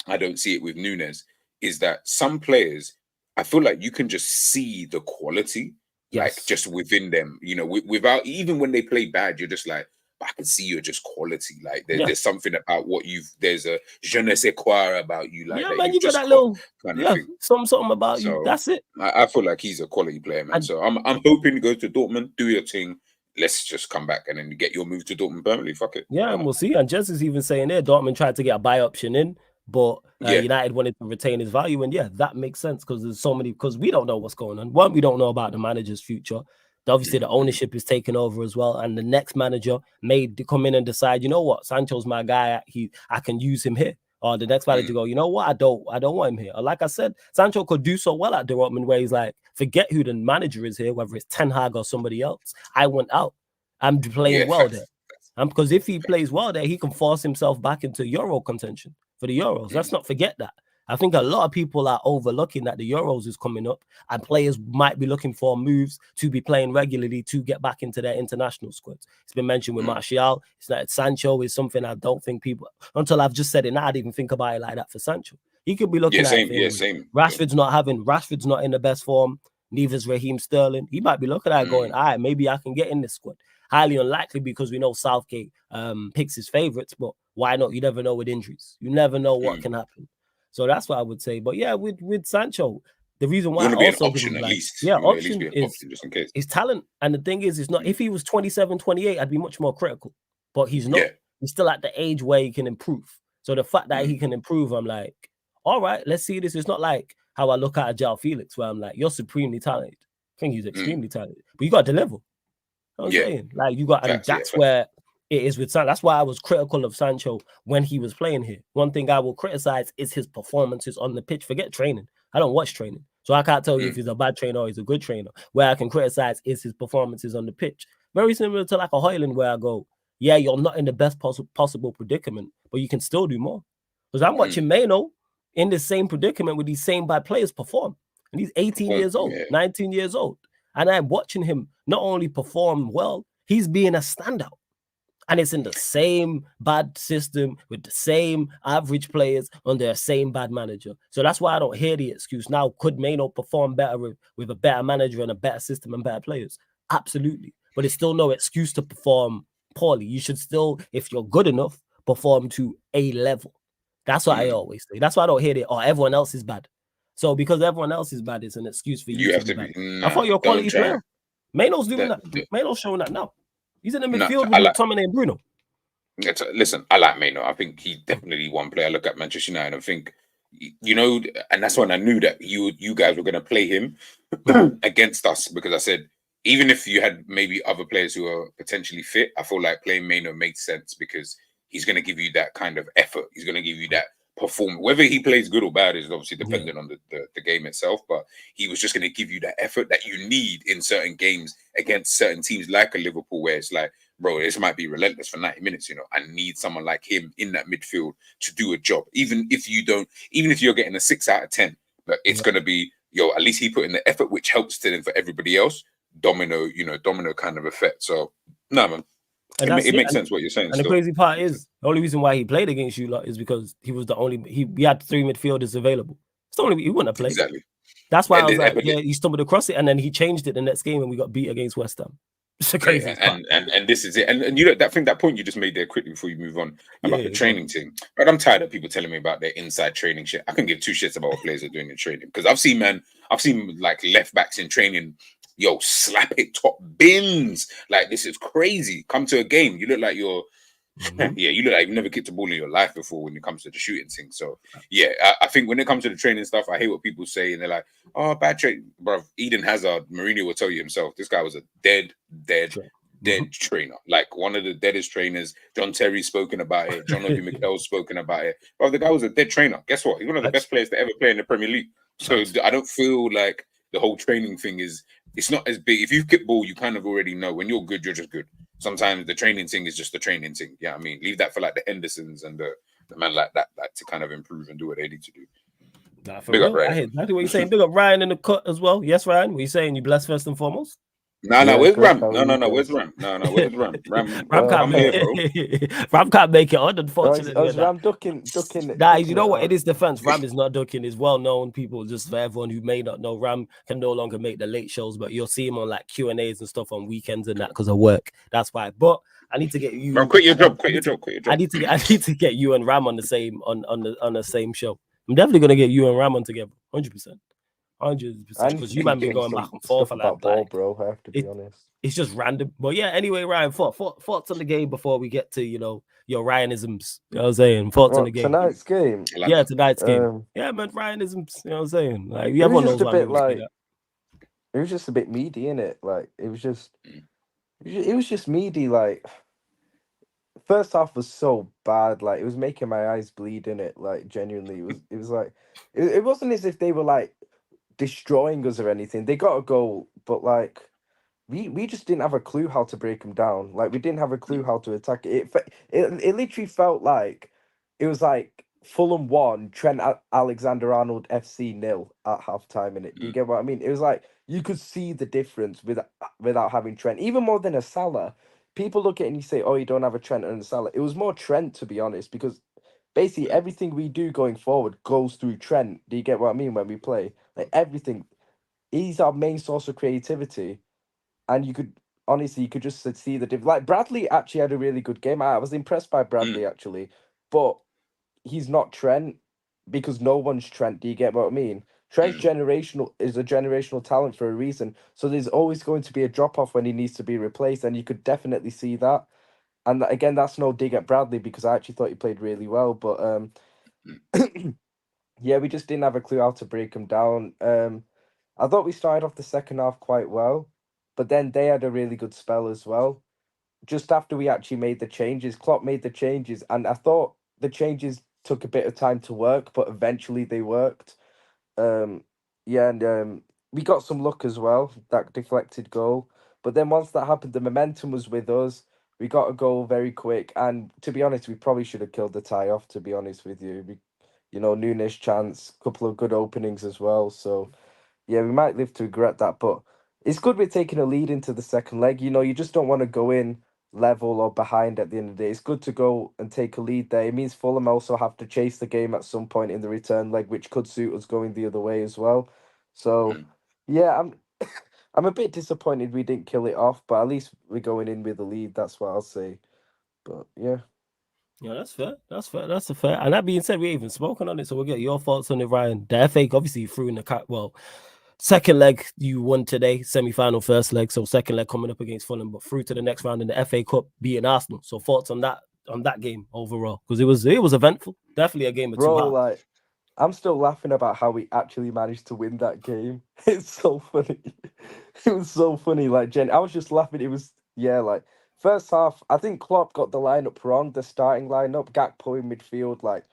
I don't see it with Nunes, is that some players, I feel like you can just see the quality, like just within them, you know, without, even when they play bad, you're just like, I can see you're just quality. Like there's something about what there's a je ne sais quoi about you. Like, man, you got that little kind of thing. Something about you. That's it. I feel like he's a quality player, man. So I'm hoping to go to Dortmund, do your thing. Let's just come back and then get your move to Dortmund permanently. Fuck it. Yeah, and we'll see. And Jess is even saying there, Dortmund tried to get a buy option in, but United wanted to retain his value. And yeah, that makes sense, because there's so many, because we don't know what's going on. One, we don't know about the manager's future. Obviously, the ownership is taking over as well, and the next manager may come in and decide, you know what, Sancho's my guy. I can use him here. Or the next manager go, you know what, I don't want him here. Or like I said, Sancho could do so well at Dortmund, where he's like, forget who the manager is here, whether it's Ten Hag or somebody else. I want out. I'm playing well there. Because if he plays well there, he can force himself back into Euro contention for the Euros. Let's not forget that. I think a lot of people are overlooking that the Euros is coming up, and players might be looking for moves to be playing regularly to get back into their international squads. It's been mentioned with Martial. It's like Sancho is something I don't think people, until I've just said it now, I'd even think about it like that for Sancho. He could be looking at it. Same. Rashford's not in the best form. Neither's Raheem Sterling. He might be looking at it going, all right, maybe I can get in this squad. Highly unlikely, because we know Southgate picks his favorites, but why not? You never know with injuries. You never know what can happen. So that's what I would say. But yeah, with Sancho, the reason why I also option at least. Option is just in case. His talent. And the thing is, it's not, if he was 27, 28, I'd be much more critical. But he's not. He's still at the age where he can improve. So the fact that he can improve, I'm like, all right, let's see this. It's not like how I look at João Felix, where I'm like, you're supremely talented. I think he's extremely talented. But you got to deliver. You know what I'm saying? Like, you got, and that's where it is with Sancho. That's why I was critical of Sancho when he was playing here. One thing I will criticize is his performances on the pitch. Forget training. I don't watch training, so I can't tell you if he's a bad trainer or he's a good trainer. Where I can criticize is his performances on the pitch. Very similar to like a Hojlund, where I go, yeah, you're not in the best possible predicament, but you can still do more. Because I'm watching Mano in the same predicament with these same bad players perform. And he's 18 years old, 19 years old. And I'm watching him not only perform well, he's being a standout. And it's in the same bad system with the same average players under the same bad manager. So that's why I don't hear the excuse. Now, could Mano perform better with a better manager and a better system and better players? Absolutely. But it's still no excuse to perform poorly. You should still, if you're good enough, perform to a level. That's what I always say. That's why I don't hear it. Or everyone else is bad. So because everyone else is bad, it's an excuse for you to be bad. I thought you're a quality player. Mano's doing that. Mano's showing that now. He's in the midfield with McTominay and Bruno. Listen, I like Mano. I think he's definitely one player. I look at Manchester United and think, you know, and that's when I knew that you guys were going to play him against us, because I said, even if you had maybe other players who are potentially fit, I feel like playing Mano makes sense, because he's going to give you that kind of effort. He's going to give you that perform. Whether he plays good or bad is obviously dependent on the game itself, but he was just going to give you that effort that you need in certain games against certain teams like a Liverpool, where it's like, bro, this might be relentless for 90 minutes. I need someone like him in that midfield to do a job. Even if you're getting a 6 out of 10, but it's going to be, at least he put in the effort, which helps to then for everybody else, domino kind of effect. So, no, man. And it makes sense what you're saying. And the crazy part is, the only reason why he played against you lot is because he was the only, he had 3 midfielders available. It's the only, he wouldn't have played. Exactly. That's why I was like, he stumbled across it, and then he changed it the next game, and we got beat against West Ham. It's crazy. And this is it. And that point you just made there quickly before you move on about the training team. But I'm tired of people telling me about their inside training shit. I can give 2 shits about what players are doing in training, because I've seen like left backs in training, slap it top bins. Like, this is crazy. Come to a game, you look like you're you look like you've never kicked a ball in your life before when it comes to the shooting thing. So I think when it comes to the training stuff, I hate what people say, and they're like, oh, bad training, bro. Eden Hazard, Mourinho will tell you himself, this guy was a dead trainer, like one of the deadest trainers. John Terry's spoken about it. John Obi Mikel's spoken about it. Bro, the guy was a dead trainer. Guess what? He's one of the best players to ever play in the Premier League. So I don't feel like the whole training thing it's not as big. If you kick ball, you kind of already know when you're good, you're just good. Sometimes the training thing is just the training thing. Yeah, I mean, leave that for like the Hendersons and the man like that, like to kind of improve and do what they need to do. Nah, for real, I hear exactly what you're saying. Big up Ryan in the cut as well. Yes, Ryan, what are you saying? You blessed first and foremost? No, where's Ram? No, where's Ram? No, where's Ram? Ram can't make it. Ram can't make it on, unfortunately. Is Ram ducking? Guys, you know what? In his defense, Ram is not ducking. It's well known. People, just for everyone who may not know, Ram can no longer make the late shows, but you'll see him on like Q&As and stuff on weekends and that because of work. That's why. But I need to get you. Ram, quit your job. I need to get you and Ram on the same on the same show. I'm definitely gonna get you and Ram on together, 100%. 100%, because you might be going back and forth a lot, bro. I have to be honest. It's just random. But yeah, anyway, Ryan, thoughts on the game before we get to, your Ryanisms. You know what I'm saying? Thoughts on the game. Tonight's game. Yeah, tonight's game. Yeah, man, Ryanisms. You know what I'm saying? Like, everyone knows what it was just a bit meaty, innit? Like, it was just meaty. Like, first half was so bad. Like, it was making my eyes bleed, innit? Like, genuinely, it was like it wasn't as if they were like destroying us or anything. They got a goal, but like we just didn't have a clue how to break them down. Like, we didn't have a clue how to attack it. It literally felt like it was like Fulham 1, Trent Alexander-Arnold FC 0 at halftime. In it, do you get what I mean? It was like you could see the difference without having Trent, even more than a Salah. People look at it and you say, "Oh, you don't have a Trent and a Salah." It was more Trent, to be honest, because basically everything we do going forward goes through Trent. Do you get what I mean? When we play, like, everything, he's our main source of creativity, and you could just see the difference. Like, Bradley actually had a really good game. I was impressed by Bradley actually, but he's not Trent because no one's Trent. Do you get what I mean? Trent's is a generational talent for a reason. So there's always going to be a drop off when he needs to be replaced, and you could definitely see that. And again, that's no dig at Bradley because I actually thought he played really well, but yeah, we just didn't have a clue how to break him down. I thought we started off the second half quite well, but then they had a really good spell as well. Just after we actually made the changes, Klopp made the changes, and I thought the changes took a bit of time to work, but eventually they worked. Yeah, and we got some luck as well, that deflected goal. But then once that happened, the momentum was with us. We got a goal very quick, and to be honest, we probably should have killed the tie off, to be honest with you. Nunes chance, couple of good openings as well. So, yeah, we might live to regret that, but it's good we're taking a lead into the second leg. You just don't want to go in level or behind at the end of the day. It's good to go and take a lead there. It means Fulham also have to chase the game at some point in the return leg, which could suit us going the other way as well. So, yeah, I'm a bit disappointed we didn't kill it off, but at least we're going in with the lead. That's what I'll say. But yeah. Yeah, that's fair. That's a fair. And that being said, we ain't even spoken on it, so we'll get your thoughts on it, Ryan. The FA obviously threw in the cat. Well, second leg you won today, semi-final, first leg. So second leg coming up against Fulham, but through to the next round in the FA Cup, beating Arsenal. So thoughts on that game overall, because it was eventful. Definitely a game of 2 halves. Like, I'm still laughing about how we actually managed to win that game. It's so funny. It was so funny. Like, I was just laughing. It was, like, first half, I think Klopp got the lineup wrong, the starting lineup, Gakpo in midfield. Like,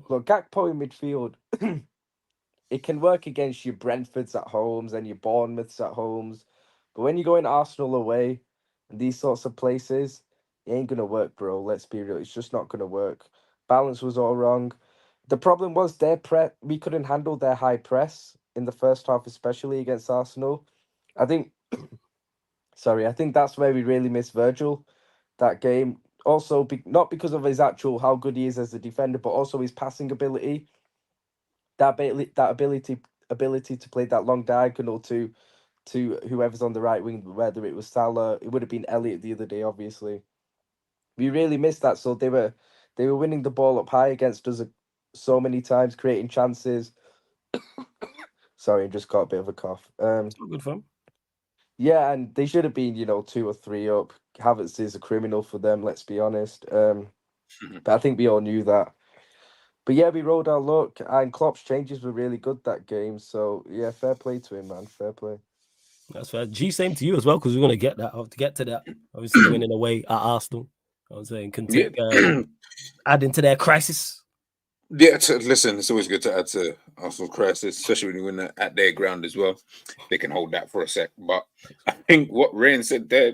Look, Gakpo in midfield, it can work against your Brentfords at homes and your Bournemouths at homes. But when you go in Arsenal away and these sorts of places, it ain't going to work, bro. Let's be real. It's just not going to work. Balance was all wrong. The problem was we couldn't handle their high press in the first half, especially against Arsenal. I think that's where we really missed Virgil that game. Also, not because of his actual how good he is as a defender, but also his passing ability. That ability to play that long diagonal to whoever's on the right wing, whether it was Salah, it would have been Elliott the other day. Obviously, we really missed that. So they were winning the ball up high against us so many times, creating chances. Sorry, I just got a bit of a cough. Good fun. Yeah, and they should have been, 2 or 3 up. Havertz is a criminal for them, let's be honest. But I think we all knew that. But yeah, we rode our luck, and Klopp's changes were really good that game. So yeah, fair play to him, man. Fair play. That's fair. G, same to you as well, because we're going to get to that. Obviously, winning away at Arsenal, I was saying, can take add into their crisis. Yeah, listen, it's always good to add to Arsenal's crisis, especially when you win at their ground as well. They can hold that for a sec. But I think what Ryan said there,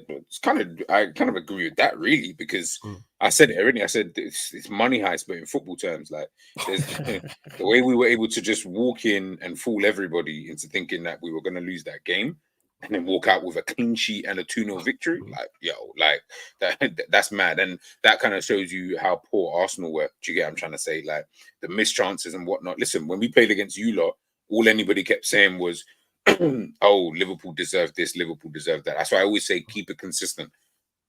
I kind of agree with that, really, because I said it already. I said it's money heist, but in football terms, like the way we were able to just walk in and fool everybody into thinking that we were going to lose that game, and then walk out with a clean sheet and a 2-0 victory. That's mad. And that kind of shows you how poor Arsenal were. Do you get what I'm trying to say? Like the missed chances and whatnot. Listen, when we played against you lot, all anybody kept saying was, oh, Liverpool deserved this, Liverpool deserved that. That's why I always say keep it consistent.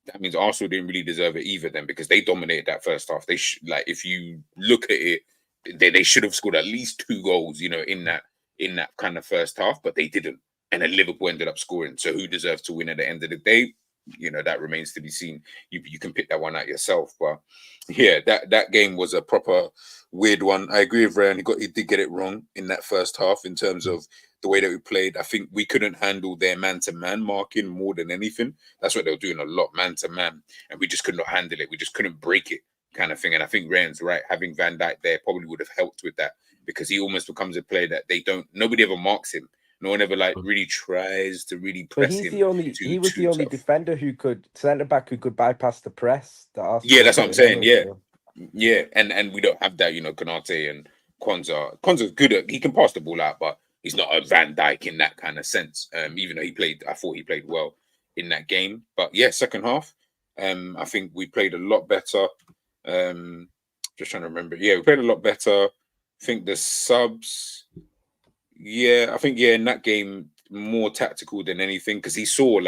That means Arsenal didn't really deserve it either then, because they dominated that first half. They if you look at it, they should have scored at least 2 goals, in that kind of first half, but they didn't. And then Liverpool ended up scoring. So who deserves to win at the end of the day? That remains to be seen. You can pick that one out yourself. But yeah, that game was a proper weird one. I agree with Ryan. He did get it wrong in that first half in terms of the way that we played. I think we couldn't handle their man-to-man marking more than anything. That's what they were doing a lot, man-to-man. And we just could not handle it. We just couldn't break it, kind of thing. And I think Ryan's right. Having Van Dijk there probably would have helped with that, because he almost becomes a player that nobody ever marks him. No one ever really tries to really press him. He was the only defender centre back who could bypass the press. Yeah, that's what I'm saying. Yeah, and we don't have that. Konate and Kwanzaa. Kwanzaa's good at, he can pass the ball out, but he's not a Van Dijk in that kind of sense. Even though I thought he played well in that game. But yeah, second half, I think we played a lot better. Just trying to remember. Yeah, we played a lot better. I think the subs. Yeah, I think in that game more tactical than anything, because he saw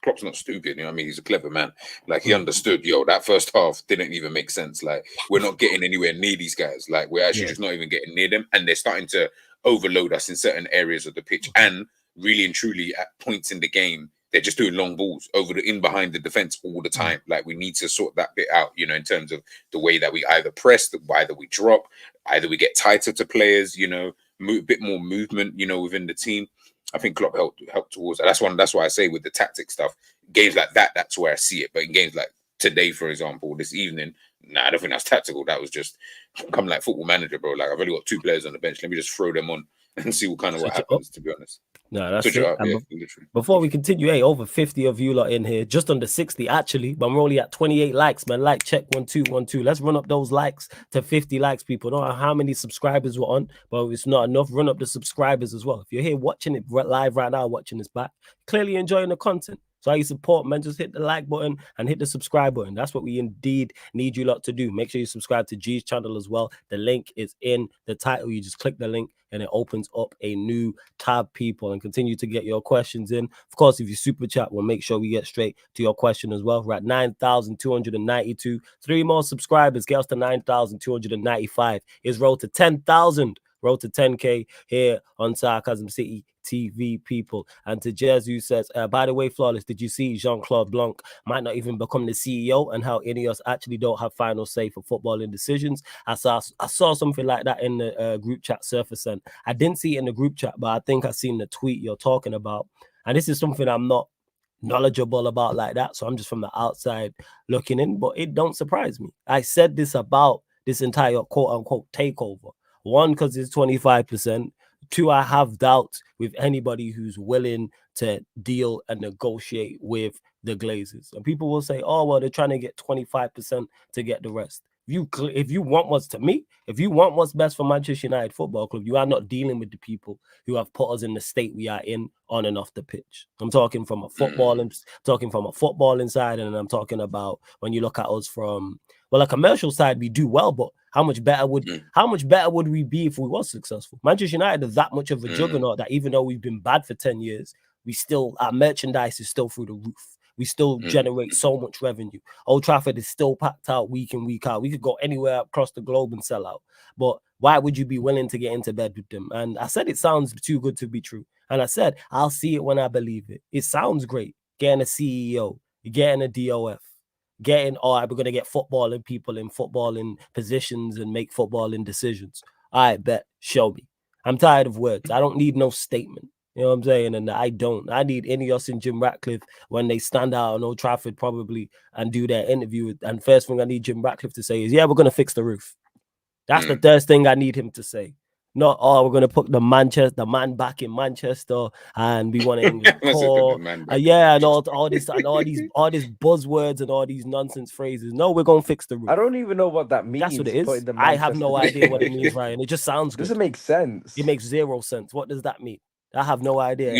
Klopp's not stupid, he's a clever man. Like he understood, that first half didn't even make sense. Like we're not getting anywhere near these guys. Like we're actually just not even getting near them, and they're starting to overload us in certain areas of the pitch. And really and truly, at points in the game, they're just doing long balls in behind the defense all the time. Like we need to sort that bit out, in terms of the way that we either press, either we drop, either we get tighter to players, a bit more movement, within the team. I think Klopp helped towards that. That's why I say with the tactic stuff, games like that, that's where I see it. But in games like today, for example, this evening, I don't think that's tactical. That was just come like Football Manager, bro. Like I've only got 2 players on the bench. Let me just throw them on and see what happens. To be honest. No, that's it. Before we continue, over 50 of you lot in here, just under 60 actually, but we're only at 28 likes, man. Like check 1212. Let's run up those likes to 50 likes, people. Don't know how many subscribers we're on, but it's not enough. Run up the subscribers as well. If you're here watching it live right now, watching this back, clearly enjoying the content. So how you support, man, just hit the like button and hit the subscribe button. That's what we indeed need you lot to do. Make sure you subscribe to G's channel as well. The link is in the title. You just click the link and it opens up a new tab, people, and continue to get your questions in. Of course, if you super chat, we'll make sure we get straight to your question as well. We're at 9,292. 3 more subscribers. Get us to 9,295. Is road to 10,000. Road to 10K here on Sarcasm City TV, people. And to Jez, who says, by the way, Flawless, did you see Jean-Claude Blanc might not even become the CEO, and how Ineos actually don't have final say for footballing decisions? I saw something like that in the group chat surface, and I didn't see it in the group chat, but I think I seen the tweet you're talking about. And this is something I'm not knowledgeable about like that, so I'm just from the outside looking in, but it don't surprise me. I said this about this entire quote-unquote takeover. One, because it's 25%. Two, I have doubts with anybody who's willing to deal and negotiate with the Glazers. And people will say, oh, well, they're trying to get 25% to get the rest. If you want what's to me, if you want what's best for Manchester United Football Club, you are not dealing with the people who have put us in the state we are in on and off the pitch. I'm talking from a footballing side, and I'm talking about when you look at us from a commercial side, we do well, but how much better would we be if we was successful? Manchester United is that much of a juggernaut that even though we've been bad for 10 years, our merchandise is still through the roof. We still generate so much revenue. Old Trafford is still packed out week in, week out. We could go anywhere across the globe and sell out. But why would you be willing to get into bed with them? And I said it sounds too good to be true. And I said, I'll see it when I believe it. It sounds great. Getting a CEO, getting a DOF, we're going to get footballing people in footballing positions and make footballing decisions. I bet. Show me. I'm tired of words. I don't need no statement. You know what I'm saying? And I need Ineos and Jim Ratcliffe when they stand out on Old Trafford probably and do their interview. And first thing I need Jim Ratcliffe to say is, yeah, we're going to fix the roof. That's the first thing I need him to say. Not, we're going to put the man back in Manchester and we want to English core. And all these buzzwords and all these nonsense phrases. No, we're going to fix the roof. I don't even know what that means. That's what it is. I have no idea what it means, Ryan. It just sounds good. Doesn't make sense. It makes zero sense. What does that mean? I have no idea.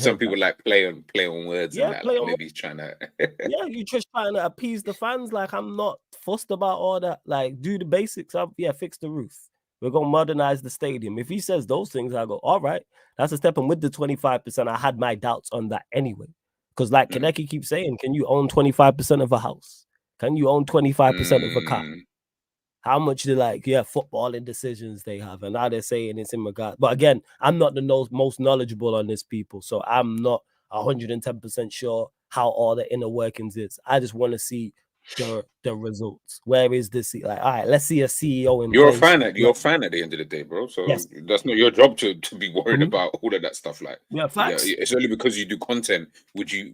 Some people like play on words. Yeah, and that. Like maybe he's trying to. Yeah, you're just trying to appease the fans. Like, I'm not fussed about all that. Like, do the basics. Fix the roof. We're gonna modernize the stadium. If he says those things, I go, all right, that's a step. And with the 25%, I had my doubts on that anyway. Because like Kaneki keeps saying, can you own 25% of a house? Can you own 25% of a car? How much footballing decisions they have, and now they're saying it's in regard. But again, I'm not the most knowledgeable on this, people, so I'm not 110% sure how all the inner workings is. I just want to see the results. Where is this? Like, all right, let's see a CEO in. You're a fan at the end of the day, bro. So that's not your job to be worried about all of that stuff. Like, facts. It's only because you do content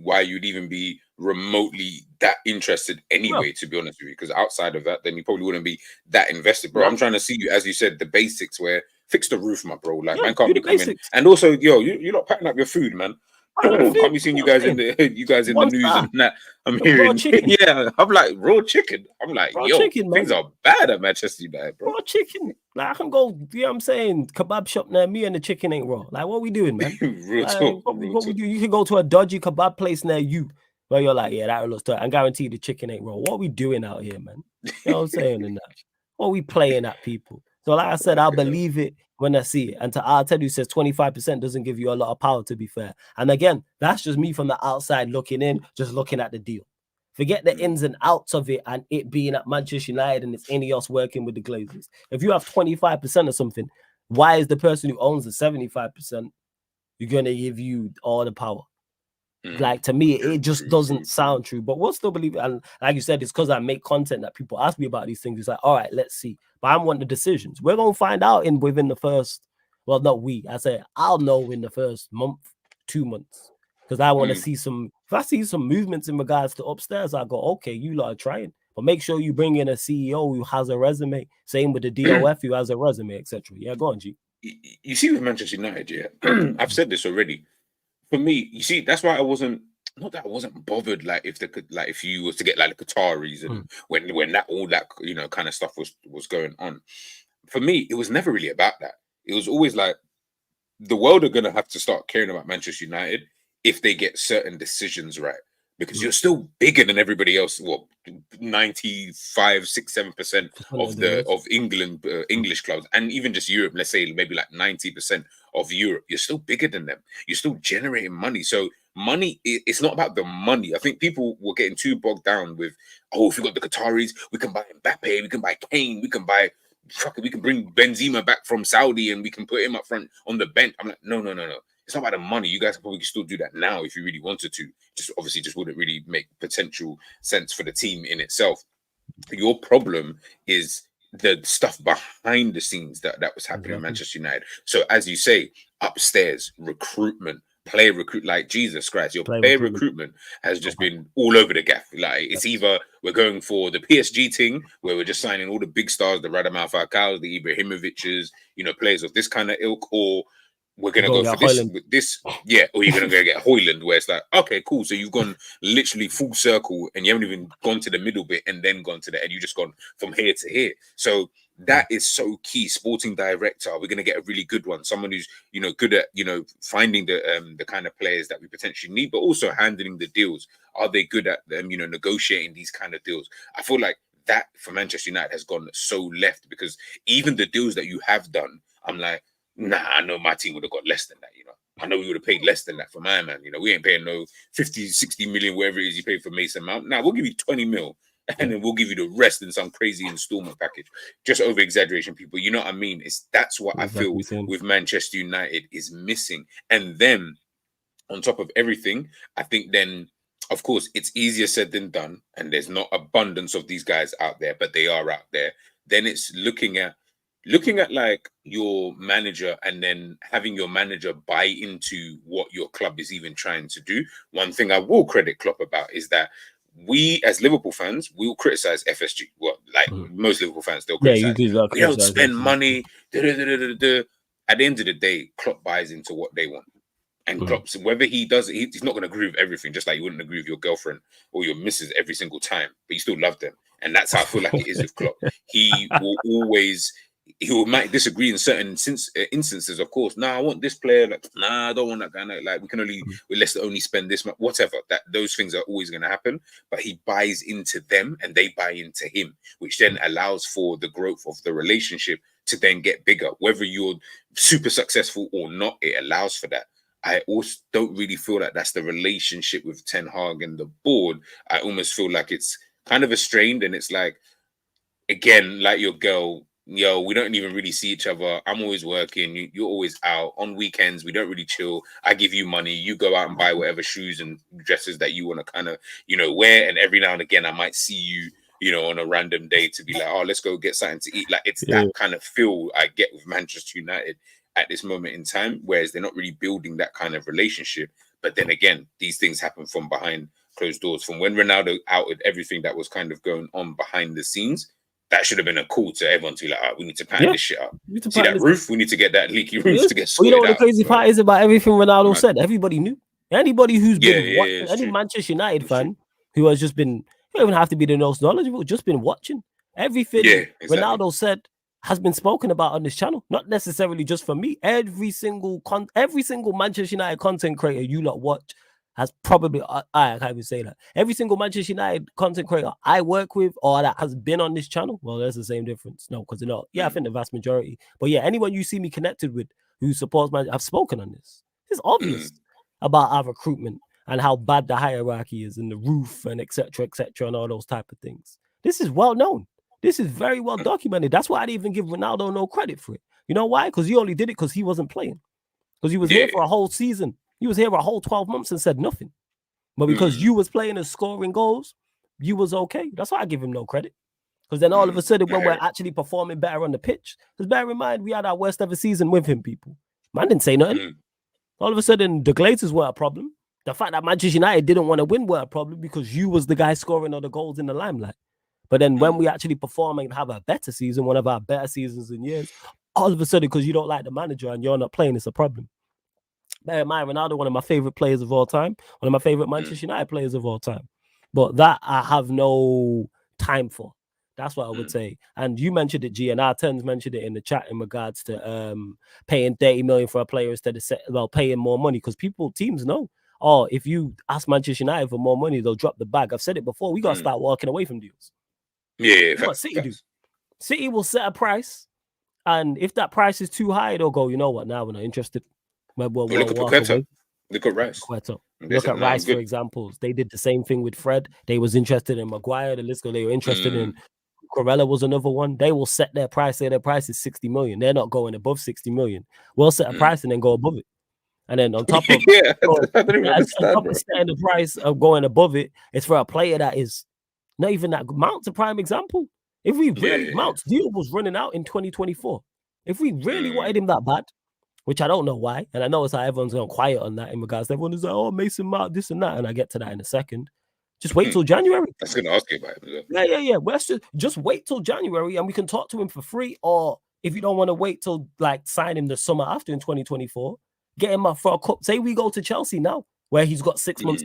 why you'd even be remotely that interested anyway. To be honest with you, because outside of that, then you probably wouldn't be that invested, bro. I'm trying to see you, as you said, the basics. Where fix the roof, my bro. Like, man can't be coming. And also, you're not packing up your food, man. Can't be seeing you guys in the news and that. I'm hearing, I'm like raw chicken. I'm like, chicken, things are bad at Manchester United, bro. Raw chicken. Like, I can go, you know what I'm saying, kebab shop near me and the chicken ain't raw. Like, what we doing, man? What we do? You can go to a dodgy kebab place near you where you're like, yeah, that looks good. I guarantee the chicken ain't raw. What we doing out here, man? You know what I'm saying? And that. What we playing at, people? So like I said, I'll believe it when I see it. And I'll tell you, says 25% doesn't give you a lot of power, to be fair. And again, that's just me from the outside looking in, just looking at the deal. Forget the ins and outs of it and it being at Manchester United and it's Ineos working with the Glazers. If you have 25% or something, why is the person who owns the 75% you're going to give you all the power? Like, to me, it just doesn't sound true. But we'll still believe it. And like you said, it's because I make content that people ask me about these things. It's like, all right, let's see. But I want the decisions. We're going to find out within the first, well, not we. I say I'll know in the first month, 2 months. Because I want to see some, if I see some movements in regards to upstairs, I go, okay, you lot are trying. But make sure you bring in a CEO who has a resume. Same with the DOF who has a resume, etc. Yeah, go on, G. You see with Manchester United, I've said this already. For me, you see, that's why I wasn't bothered. Like, if you was to get like the Qataris and when that all that kind of stuff was going on. For me, it was never really about that. It was always like the world are gonna have to start caring about Manchester United if they get certain decisions right, because you're still bigger than everybody else. What 95, 6, 7% of England English clubs, and even just Europe. Let's say maybe like 90% of Europe. You're still bigger than them. You're still generating money. So money, it's not about the money. I think people were getting too bogged down with, if we got the Qataris, we can buy Mbappe, we can buy Kane, we can bring Benzema back from Saudi and we can put him up front on the bench. I'm like, no. It's not about the money. You guys probably still do that now if you really wanted to. Just wouldn't really make potential sense for the team in itself. Your problem is the stuff behind the scenes that was happening in Manchester United. So as you say, upstairs, recruitment, player recruit, like Jesus Christ, your Player player recruitment. recruitment has just been all over the gaff. Like it's either we're going for the PSG thing where we're just signing all the big stars, the Radamel Falcaos, the Ibrahimoviches, players of this kind of ilk, or we're gonna go for this, or you're gonna go get Hojlund, where it's like, okay, cool. So you've gone literally full circle, and you haven't even gone to the middle bit, and then gone to the end. You just gone from here to here. So that is so key. Sporting director, we're gonna get a really good one, someone who's good at finding the kind of players that we potentially need, but also handling the deals. Are they good at negotiating these kind of deals? I feel like that for Manchester United has gone so left, because even the deals that you have done, I'm like, nah, I know my team would have got less than that, I know we would have paid less than that for my man. We ain't paying no 50, 60 million, whatever it is you pay for Mason Mount. Now, we'll give you 20 mil, and then we'll give you the rest in some crazy installment package. Just over exaggeration, people. You know what I mean? That's what I feel with Manchester United is missing. And then, on top of everything, I think then, of course, it's easier said than done, and there's not abundance of these guys out there, but they are out there. Then it's looking at like your manager, and then having your manager buy into what your club is even trying to do. One thing I will credit Klopp about is that we, as Liverpool fans, we will criticize FSG. Well, like most Liverpool fans, they'll criticize. We don't spend money. At the end of the day, Klopp buys into what they want. And Klopp, whether he does, he's not going to agree with everything, just like you wouldn't agree with your girlfriend or your missus every single time, but you still love them. And that's how I feel like it is with Klopp. He might disagree in certain instances, of course. Nah, I want this player. Like, nah, I don't want that guy. Like, let's only spend this much, whatever. Those things are always going to happen. But he buys into them, and they buy into him, which then allows for the growth of the relationship to then get bigger. Whether you're super successful or not, it allows for that. I also don't really feel like that's the relationship with Ten Hag and the board. I almost feel like it's kind of strained, and it's like, again, like your girl, we don't even really see each other. I'm always working. You're always out. On weekends, we don't really chill. I give you money. You go out and buy whatever shoes and dresses that you want to kind of, wear. And every now and again, I might see you, on a random day to be like, oh, let's go get something to eat. Like, it's that kind of feel I get with Manchester United at this moment in time, whereas they're not really building that kind of relationship. But then again, these things happen from behind closed doors. From when Ronaldo outed everything that was kind of going on behind the scenes, that should have been a call to everyone to be like, we need to pattern this shit up. See that roof? We need to get that leaky roof to get sorted out. What the crazy part is about everything Ronaldo said? Everybody knew. Anybody who's been watching, any Manchester United fan who has just been, you don't even have to be the most knowledgeable, just been watching. Everything Ronaldo said has been spoken about on this channel, not necessarily just for me. Every single Manchester United content creator you lot watch has probably, I can't even say that. Every single Manchester United content creator I work with or that has been on this channel, well, there's the same difference. No, because they're not. Yeah, I think the vast majority. But yeah, anyone you see me connected with who supports Manchester, I've spoken on this. It's obvious about our recruitment and how bad the hierarchy is and the roof and etc., and all those type of things. This is well known. This is very well documented. That's why I didn't even give Ronaldo no credit for it. You know why? Because he only did it because he wasn't playing. Because he was here for a whole season. He was here for a whole 12 months and said nothing. But because you was playing and scoring goals, you was okay. That's why I give him no credit. Because then all of a sudden, when we're actually performing better on the pitch, because bear in mind, we had our worst ever season with him, people. Man didn't say nothing. All of a sudden, the Glazers were a problem. The fact that Manchester United didn't want to win were a problem because you was the guy scoring all the goals in the limelight. But then when we actually perform and have a better season, one of our better seasons in years, all of a sudden, because you don't like the manager and you're not playing, it's a problem. Bear in mind, Ronaldo, one of my favorite players of all time, one of my favorite Manchester United players of all time. But that I have no time for. That's what I would say. And you mentioned it, G, and R10's mentioned it in the chat in regards to paying 30 million for a player instead of paying more money, because teams know. Oh, if you ask Manchester United for more money, they'll drop the bag. I've said it before. We got to start walking away from deals. Yeah, what City do. City will set a price, and if that price is too high, they'll go, you know what, now we're not interested. We'll look at Paqueta. Look at Rice. Look at Rice, for example. They did the same thing with Fred. They was interested in Maguire, the list. They were interested in Corella was another one. They will set their price. Say their price is 60 million. They're not going above 60 million. We'll set a price and then go above it. And then on top of setting the price of going above it, it's for a player that is not even that good. Mount's a prime example. If we really Mount's deal was running out in 2024. If we really wanted him that bad, which I don't know why. And I know it's how everyone's gone quiet on that in regards to everyone is like, oh, Mason Mount, this and that. And I get to that in a second. Just wait till January. I was going to ask you about it. Yeah. Well, let's just wait till January and we can talk to him for free. Or if you don't want to wait till like sign him the summer after in 2024, get him up for a cup. Say we go to Chelsea now, where he's got 6 months.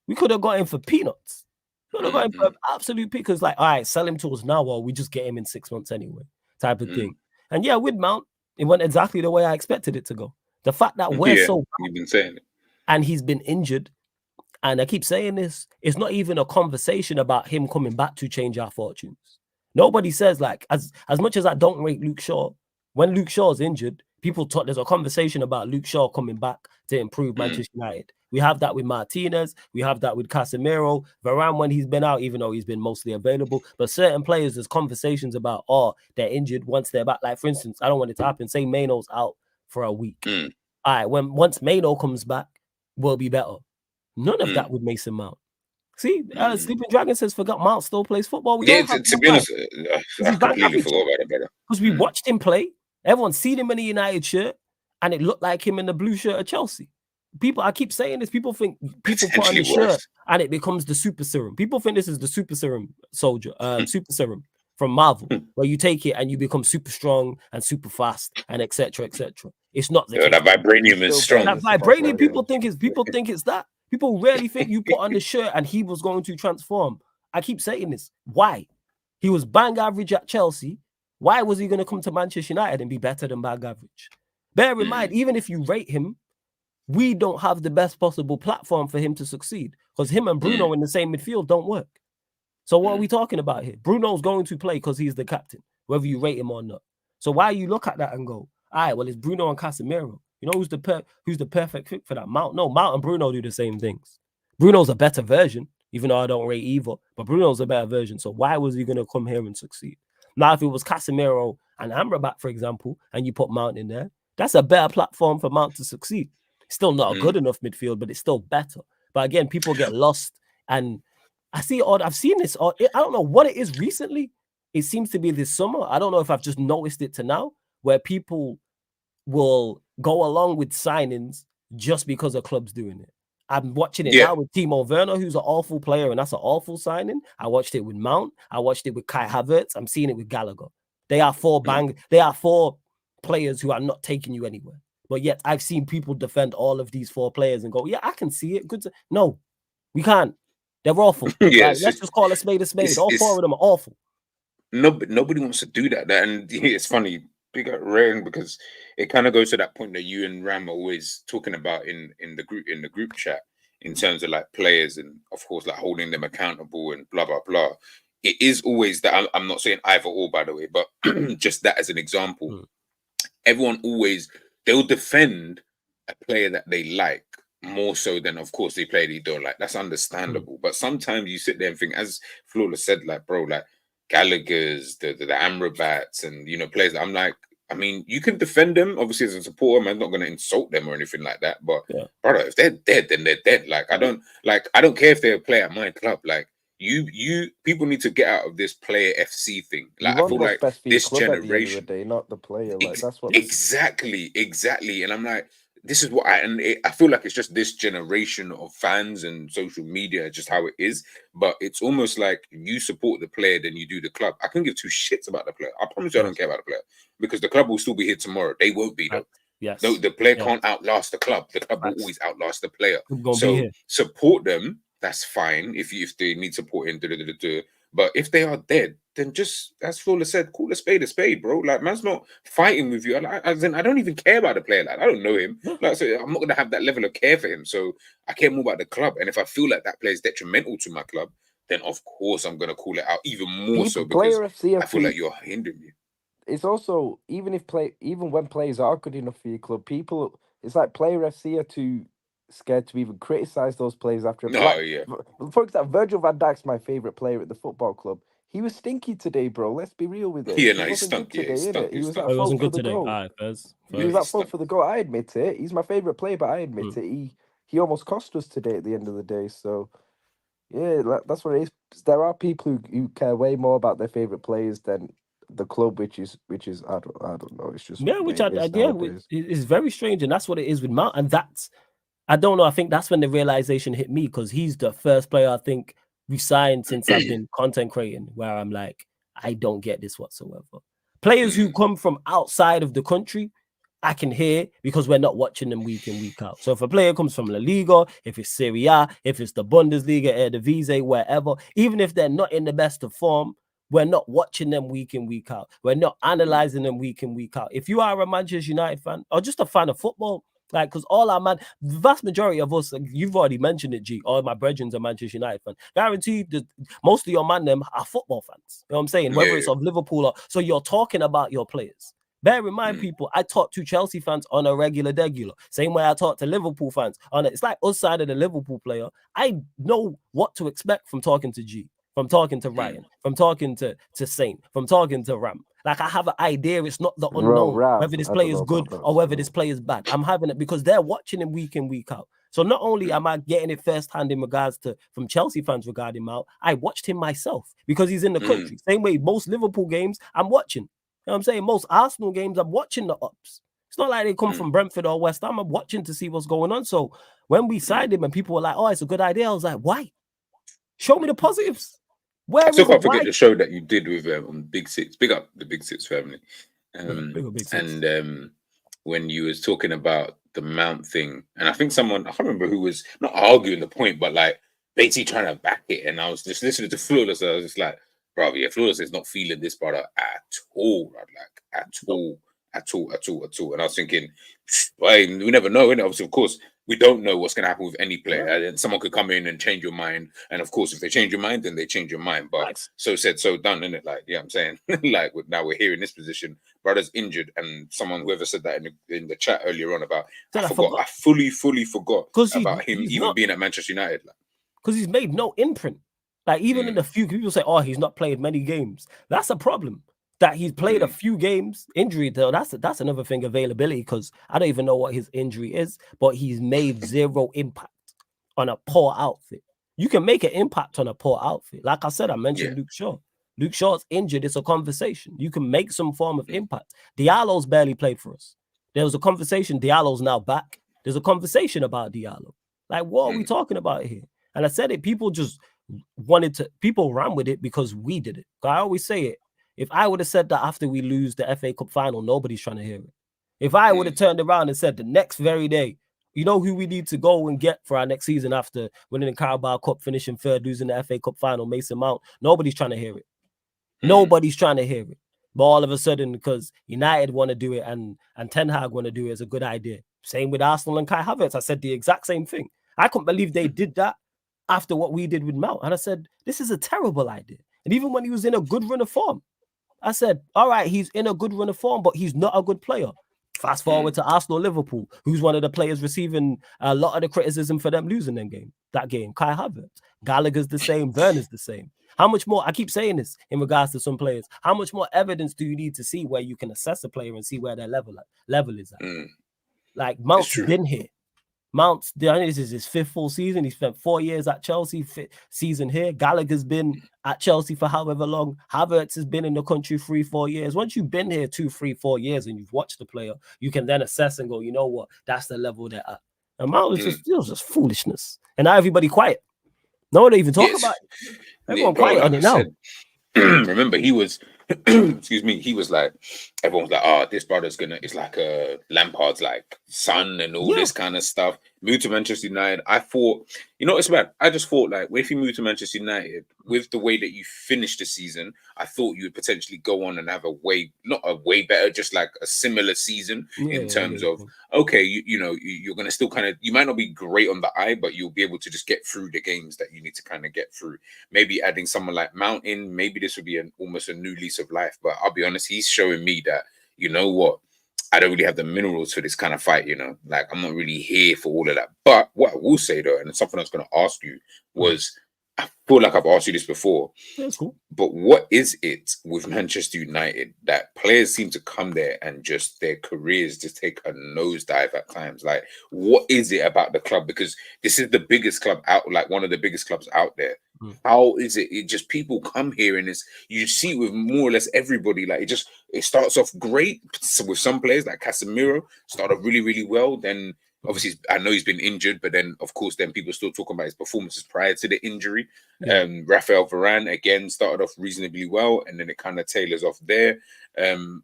We could have got him for peanuts. Could have got him for absolute because, like, all right, sell him to us now, or we just get him in 6 months anyway, type of thing. And yeah, with Mount, it went exactly the way I expected it to go. The fact that we're so bad, you've been saying it, and he's been injured, and I keep saying this, it's not even a conversation about him coming back to change our fortunes. Nobody says, like, as much as I don't rate Luke Shaw, when Luke Shaw's injured, people talk, there's a conversation about Luke Shaw coming back to improve Manchester United. We have that with Martinez. We have that with Casemiro. Varane, when he's been out, even though he's been mostly available. But certain players, there's conversations about, oh, they're injured once they're back. Like, for instance, I don't want it to happen. Say Maino's out for a week. All right, once Maino comes back, we'll be better. None of that with Mason Mount. See, Sleeping Dragon says, forgot Mount still plays football. To be honest, I completely forgot about it, brother. Because we watched him play. Everyone's seen him in a United shirt, and it looked like him in the blue shirt at Chelsea. People, I keep saying this, people think people put on the shirt and it becomes the super serum. People think this is the super serum soldier, super serum from Marvel, where you take it and you become super strong and super fast and etc. etc. It's not the that vibranium is strong. That vibranium, people think it's that. People rarely think you put on the shirt and he was going to transform. I keep saying this. Why? He was bang average at Chelsea. Why was he going to come to Manchester United and be better than bang average? Bear in mind, even if you rate him, we don't have the best possible platform for him to succeed because him and Bruno in the same midfield don't work. So what are we talking about here? Bruno's going to play because he's the captain, whether you rate him or not. So why you look at that and go, all right, well, it's Bruno and Casemiro. You know who's the perfect fit for that? Mount and Bruno do the same things. Bruno's a better version, even though I don't rate either, but Bruno's a better version. So why was he going to come here and succeed? Now, if it was Casemiro and Amrabat, for example, and you put Mount in there, that's a better platform for Mount to succeed. Still not a good enough midfield, but it's still better. But again, people get lost. And I've seen this. I don't know what it is recently. It seems to be this summer. I don't know if I've just noticed it to now, where people will go along with signings just because a club's doing it. I'm watching it now with Timo Werner, who's an awful player, and that's an awful signing. I watched it with Mount. I watched it with Kai Havertz. I'm seeing it with Gallagher. They are four players who are not taking you anywhere. But yet I've seen people defend all of these four players and go, yeah, I can see it. No, we can't. They're awful. Let's just call a spade a spade. All four of them are awful. Nobody wants to do that. And it's funny, big up Ryan, because it kind of goes to that point that you and Ram are always talking about in the group chat in terms of like players and of course like holding them accountable and blah blah blah. It is always that I'm not saying either or, by the way, but just that as an example. Everyone always, they'll defend a player that they like more so than, of course, they play they don't like. That's understandable. But sometimes you sit there and think, as Flawless said, like, bro, like Gallagher's, the Amrabats, and players. I'm like, I mean, you can defend them. Obviously, as a supporter, I'm not going to insult them or anything like that. But brother, if they're dead, then they're dead. Like, I don't care if they're a player at my club. Like, you people need to get out of this player FC thing. Like, I feel like this generation, at the end of the day, not the player. Like, that's what exactly. And I'm like, this is what I feel like it's just this generation of fans and social media, just how it is. But it's almost like you support the player than you do the club. I couldn't give two shits about the player. I promise you, I don't care about the player because the club will still be here tomorrow. They won't be though. Yes. No, the player can't outlast the club. The club will always outlast the player. So support them. That's fine if they need supporting. But if they are dead, then just, as Flawless said, call a spade, bro. Like, man's not fighting with you. I don't even care about the player. Like, I don't know him. Like, so I'm not gonna have that level of care for him. So I care more about the club. And if I feel like that player is detrimental to my club, then of course I'm gonna call it out even more so because I feel like you're hindering me. It's also even when players are good enough for your club, it's like player FC are too scared to even criticize those players after for example, Virgil van Dijk's my favorite player at the football club. He was stinky today, bro. Let's be real with it. He stunk today, innit? He was at fault for the goal. He was at fault for the goal. I admit it. He's my favorite player, but I admit it. He almost cost us today at the end of the day. So yeah, that's what it is. There are people who care way more about their favorite players than the club, which is I don't know. It's just Yeah, the way which it is nowadays. is very strange, and that's what it is with Mount. And that's, I don't know. I think that's when the realization hit me, because he's the first player I think we signed since I've been content creating where I'm like, I don't get this whatsoever. Players who come from outside of the country, I can hear, because we're not watching them week in, week out. So if a player comes from La Liga, if it's Serie A, if it's the Bundesliga, Eredivisie, wherever, even if they're not in the best of form, we're not watching them week in, week out. We're not analyzing them week in, week out. If you are a Manchester United fan or just a fan of football, like, because all our the vast majority of us, like, you've already mentioned it, G, all my brethren are Manchester United fans. Guaranteed that most of your man them are football fans. You know what I'm saying? Whether it's of Liverpool or, so you're talking about your players. Bear in mind, people, I talk to Chelsea fans on a regular. Same way I talk to Liverpool fans on it. It's like us side of the Liverpool player. I know what to expect from talking to G, from talking to Ryan, from talking to Saint, from talking to Ram. Like, I have an idea. It's not the unknown, whether this player is good or whether this player is bad. I'm having it because they're watching him week in, week out. So not only am I getting it firsthand in regards to from Chelsea fans regarding Mount, I watched him myself because he's in the country. Same way most Liverpool games I'm watching. You know what I'm saying? Most Arsenal games, I'm watching the ups. It's not like they come from Brentford or West Ham. I'm watching to see what's going on. So when we signed him and people were like, oh, it's a good idea, I was like, why? Show me the positives. Where I still can't forget why? the show that you did with on Big Six. Big up the Big Six family. Big Six. And when you was talking about the Mount thing, and I think someone, I can't remember who was not arguing the point, but like basically trying to back it. And I was just listening to Flawless. I was just like, bro, yeah, Flawless is not feeling this brother at all. At all. And I was thinking, well, we never know. And obviously, of course, we don't know what's going to happen with any player. And someone could come in and change your mind. And of course, if they change your mind, then they change your mind. But so said, so done, isn't it? Like, yeah, I'm saying, like, now we're here in this position. Brother's injured, and whoever said that in the chat earlier on about, I fully forgot about him even being at Manchester United. Because he's made no imprint. Like, even in the few people say, oh, he's not played many games. That's a problem. That he's played a few games. Injury, though, that's another thing, availability, because I don't even know what his injury is, but he's made zero impact on a poor outfit. You can make an impact on a poor outfit. Like I said, I mentioned Luke Shaw. Luke Shaw's injured. It's a conversation. You can make some form of impact. Diallo's barely played for us. There was a conversation. Diallo's now back. There's a conversation about Diallo. Like, what are we talking about here? And I said it, people just people ran with it because we did it. I always say it. If I would have said that after we lose the FA Cup final, nobody's trying to hear it. If I would have turned around and said the next very day, you know who we need to go and get for our next season after winning the Carabao Cup, finishing third, losing the FA Cup final, Mason Mount, nobody's trying to hear it. Nobody's trying to hear it. But all of a sudden, because United want to do it and Ten Hag want to do it, it's a good idea. Same with Arsenal and Kai Havertz. I said the exact same thing. I couldn't believe they did that after what we did with Mount. And I said, this is a terrible idea. And even when he was in a good run of form, I said, all right, he's in a good run of form, but he's not a good player. Fast forward to Arsenal, Liverpool, who's one of the players receiving a lot of the criticism for them losing that game. Kai Havertz. Gallagher's the same. Werner's the same. How much more? I keep saying this in regards to some players. How much more evidence do you need to see where you can assess a player and see where their level is at? Like, Mount's been here. Mount's, this is his fifth full season. He spent 4 years at Chelsea, season here. Gallagher's been at Chelsea for however long. Havertz has been in the country 3-4 years. Once you've been here 2, 3, 4 years and you've watched the player, you can then assess and go, you know what? That's the level they're at. And Mount was just foolishness. And now everybody quiet. No one even talk about it. Everyone quiet on it now. Remember, he was, excuse me, he was like, everyone's like, oh, this brother's it's like a Lampard's like son and all this kind of stuff. Moved to Manchester United. I thought, you know, it's bad. I just thought, like, if you move to Manchester United with the way that you finished the season, I thought you would potentially go on and have not a way better, just like a similar season in terms of, okay, you know, you're going to still kind of, you might not be great on the eye, but you'll be able to just get through the games that you need to kind of get through. Maybe adding someone like Mount in, maybe this would be almost a new lease of life. But I'll be honest, he's showing me that, you know what, I don't really have the minerals for this kind of fight, you know, like I'm not really here for all of that. But what I will say though, and it's something I was going to ask you was, I feel like I've asked you this before, that's cool. But what is it with Manchester United that players seem to come there and just their careers just take a nosedive at times? Like, what is it about the club? Because this is the biggest club out, like one of the biggest clubs out there. how is it? It just people come here and you see it with more or less everybody. Like it starts off great with some players like Casemiro started really, really well. Then obviously I know he's been injured, but then of course then people still talking about his performances prior to the injury. Rafael Varane again started off reasonably well, and then it kind of tailors off there.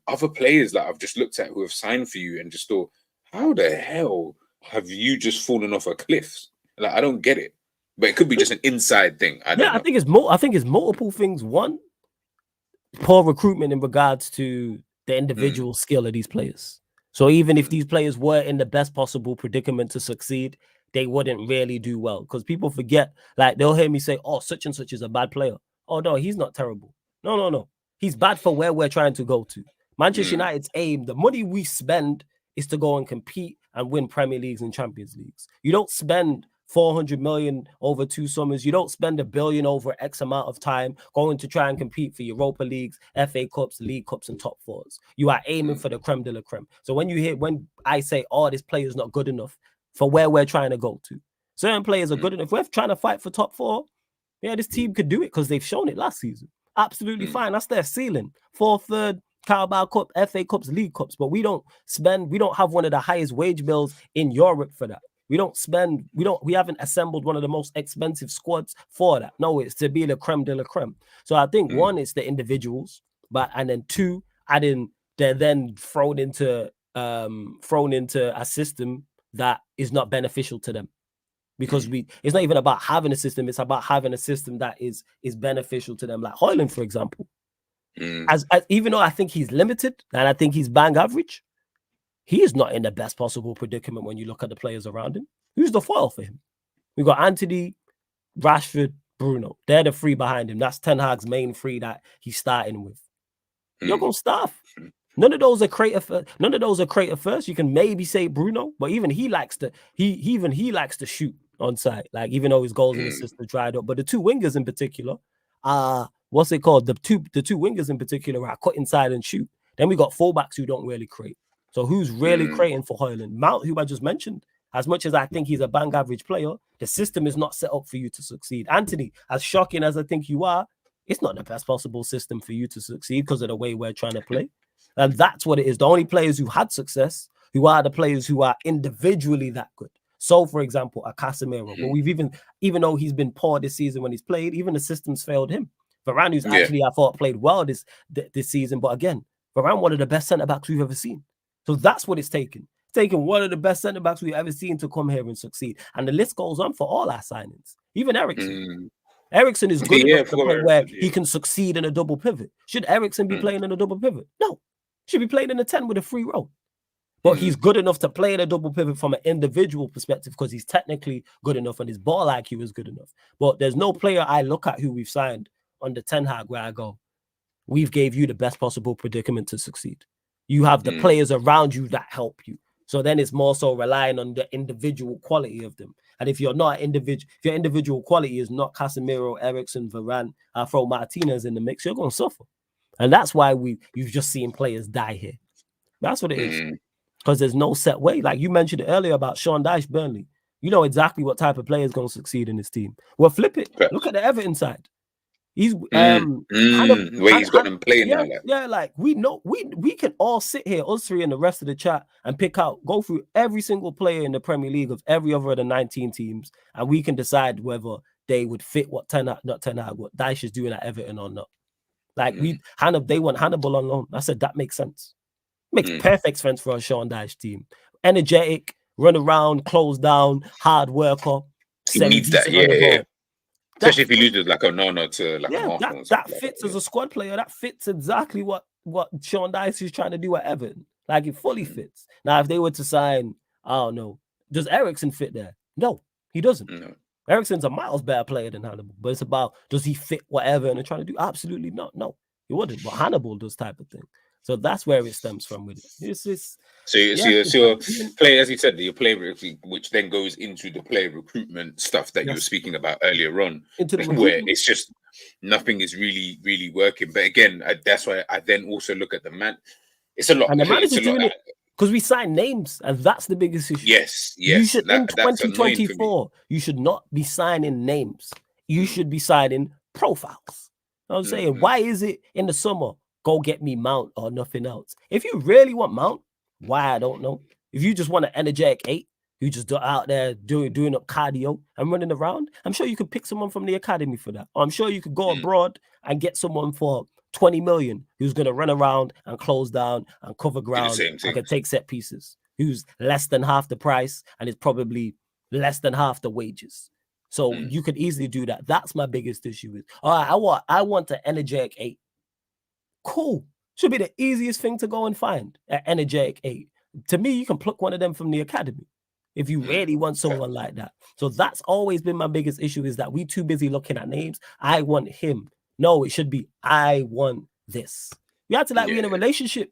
Other players that I've just looked at who have signed for you and just thought, how the hell have you just fallen off a cliff? Like, I don't get it. But it could be just an inside thing. I don't know. I think it's multiple things. One, poor recruitment in regards to the individual skill of these players. So even if these players were in the best possible predicament to succeed, they wouldn't really do well. Because people forget, like they'll hear me say, oh, such and such is a bad player. Oh, no, he's not terrible. No. He's bad for where we're trying to go to. Manchester United's aim, the money we spend is to go and compete and win Premier Leagues and Champions Leagues. You don't spend 400 million over 2 summers. You don't spend $1 billion over X amount of time going to try and compete for Europa Leagues, FA Cups, League Cups, and top fours. You are aiming for the creme de la creme. So when I say, oh, this player is not good enough for where we're trying to go to, certain players are good enough. If we're trying to fight for top 4, yeah, this team could do it because they've shown it last season. Absolutely fine. That's their ceiling. 4th, 3rd, Carabao Cup, FA Cups, League Cups. But we don't have one of the highest wage bills in Europe for that. We haven't assembled one of the most expensive squads for that. No, it's to be the creme de la creme. So I think one, it's the individuals, and then 2, they're then thrown into a system that is not beneficial to them. Because it's not even about having a system, it's about having a system that is beneficial to them. Like Hojlund, for example. As even though I think he's limited and I think he's bang average, he is not in the best possible predicament when you look at the players around him. Who's the foil for him? We got Antony, Rashford, Bruno. They're the 3 behind him. That's Ten Hag's main 3 that he's starting with. You're gonna starve. None of those are creator first. You can maybe say Bruno, but even he likes to shoot on site. Like even though his goals and assists are dried up, but the 2 wingers in particular are what's it called? The two wingers in particular are cut inside and shoot. Then we got fullbacks who don't really create. So who's really creating for Hojlund? Mount, who I just mentioned. As much as I think he's a bang average player, the system is not set up for you to succeed. Antony, as shocking as I think you are, it's not the best possible system for you to succeed because of the way we're trying to play. And that's what it is. The only players who had success, who are the players who are individually that good. So, for example, a Casemiro, well, we've even though he's been poor this season when he's played, even the systems failed him. Varane, who's actually, I thought, played well this season. But again, Varane, one of the best centre-backs we've ever seen. So that's what it's taken. It's taken one of the best centre-backs we've ever seen to come here and succeed. And the list goes on for all our signings. Even Eriksen. Eriksen is good enough to play where he can succeed in a double pivot. Should Eriksen be playing in a double pivot? No. Should be playing in a 10 with a free roll. But he's good enough to play in a double pivot from an individual perspective because he's technically good enough and his ball IQ is good enough. But there's no player I look at who we've signed under Ten Hag where I go, we've gave you the best possible predicament to succeed. You have the players around you that help you. So then it's more so relying on the individual quality of them. And if you're not individual, if your individual quality is not Casemiro, Eriksen, Varane, throw Martinez in the mix, you're going to suffer. And that's why you've just seen players die here. That's what it is. Because there's no set way. Like you mentioned earlier about Sean Dyche, Burnley. You know exactly what type of player is going to succeed in this team. Well, flip it. Look at the Everton side. He's where he's got him playing now. Yeah, like we know we can all sit here, us 3 and the rest of the chat, and go through every single player in the Premier League of every other of the 19 teams, and we can decide whether they would fit what what Dyche is doing at Everton or not. Like they want Hannibal on loan. I said that makes sense. Makes perfect sense for a Sean Dyche team. Energetic, run around, close down, hard worker. He needs that, yeah. Especially if he loses like a no to like a Arsenal. That fits as a squad player. That fits exactly what Sean Dyche is trying to do at Everton. Like it fully fits. Now, if they were to sign, I don't know, does Eriksen fit there? No, he doesn't. No. Eriksen's a miles better player than Hannibal, but it's about does he fit whatever and they're trying to do? Absolutely not. No, he wouldn't. But Hannibal does type of thing. So that's where it stems from with it. So your player, as you said, your player, which then goes into the player recruitment stuff that you were speaking about earlier on, where it's just nothing is really, really working. But again, that's why I then also look at the man. It's a lot. And the manager's doing it because we sign names, and that's the biggest issue. Yes. You should in 2024, you should not be signing names. you should be signing profiles. You know what I'm saying? Why is it in the summer, go get me Mount or nothing else? If you really want Mount, why, I don't know. If you just want an energetic 8, who just out there doing up cardio and running around, I'm sure you could pick someone from the academy for that. Or I'm sure you could go abroad and get someone for 20 million who's going to run around and close down and cover ground and can take set pieces, who's less than half the price and is probably less than half the wages. So you could easily do that. That's my biggest issue with, all right, I want an energetic 8. Cool. Should be the easiest thing to go and find, an energetic 8. To me, you can pluck one of them from the academy if you really want someone like that. So that's always been my biggest issue, is that we too busy looking at names. I want him. No, it should be, I want this. We have to like we in a relationship.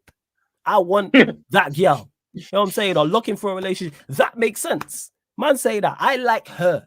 I want that girl. You know what I'm saying? Or looking for a relationship. That makes sense. Man say that. I like her.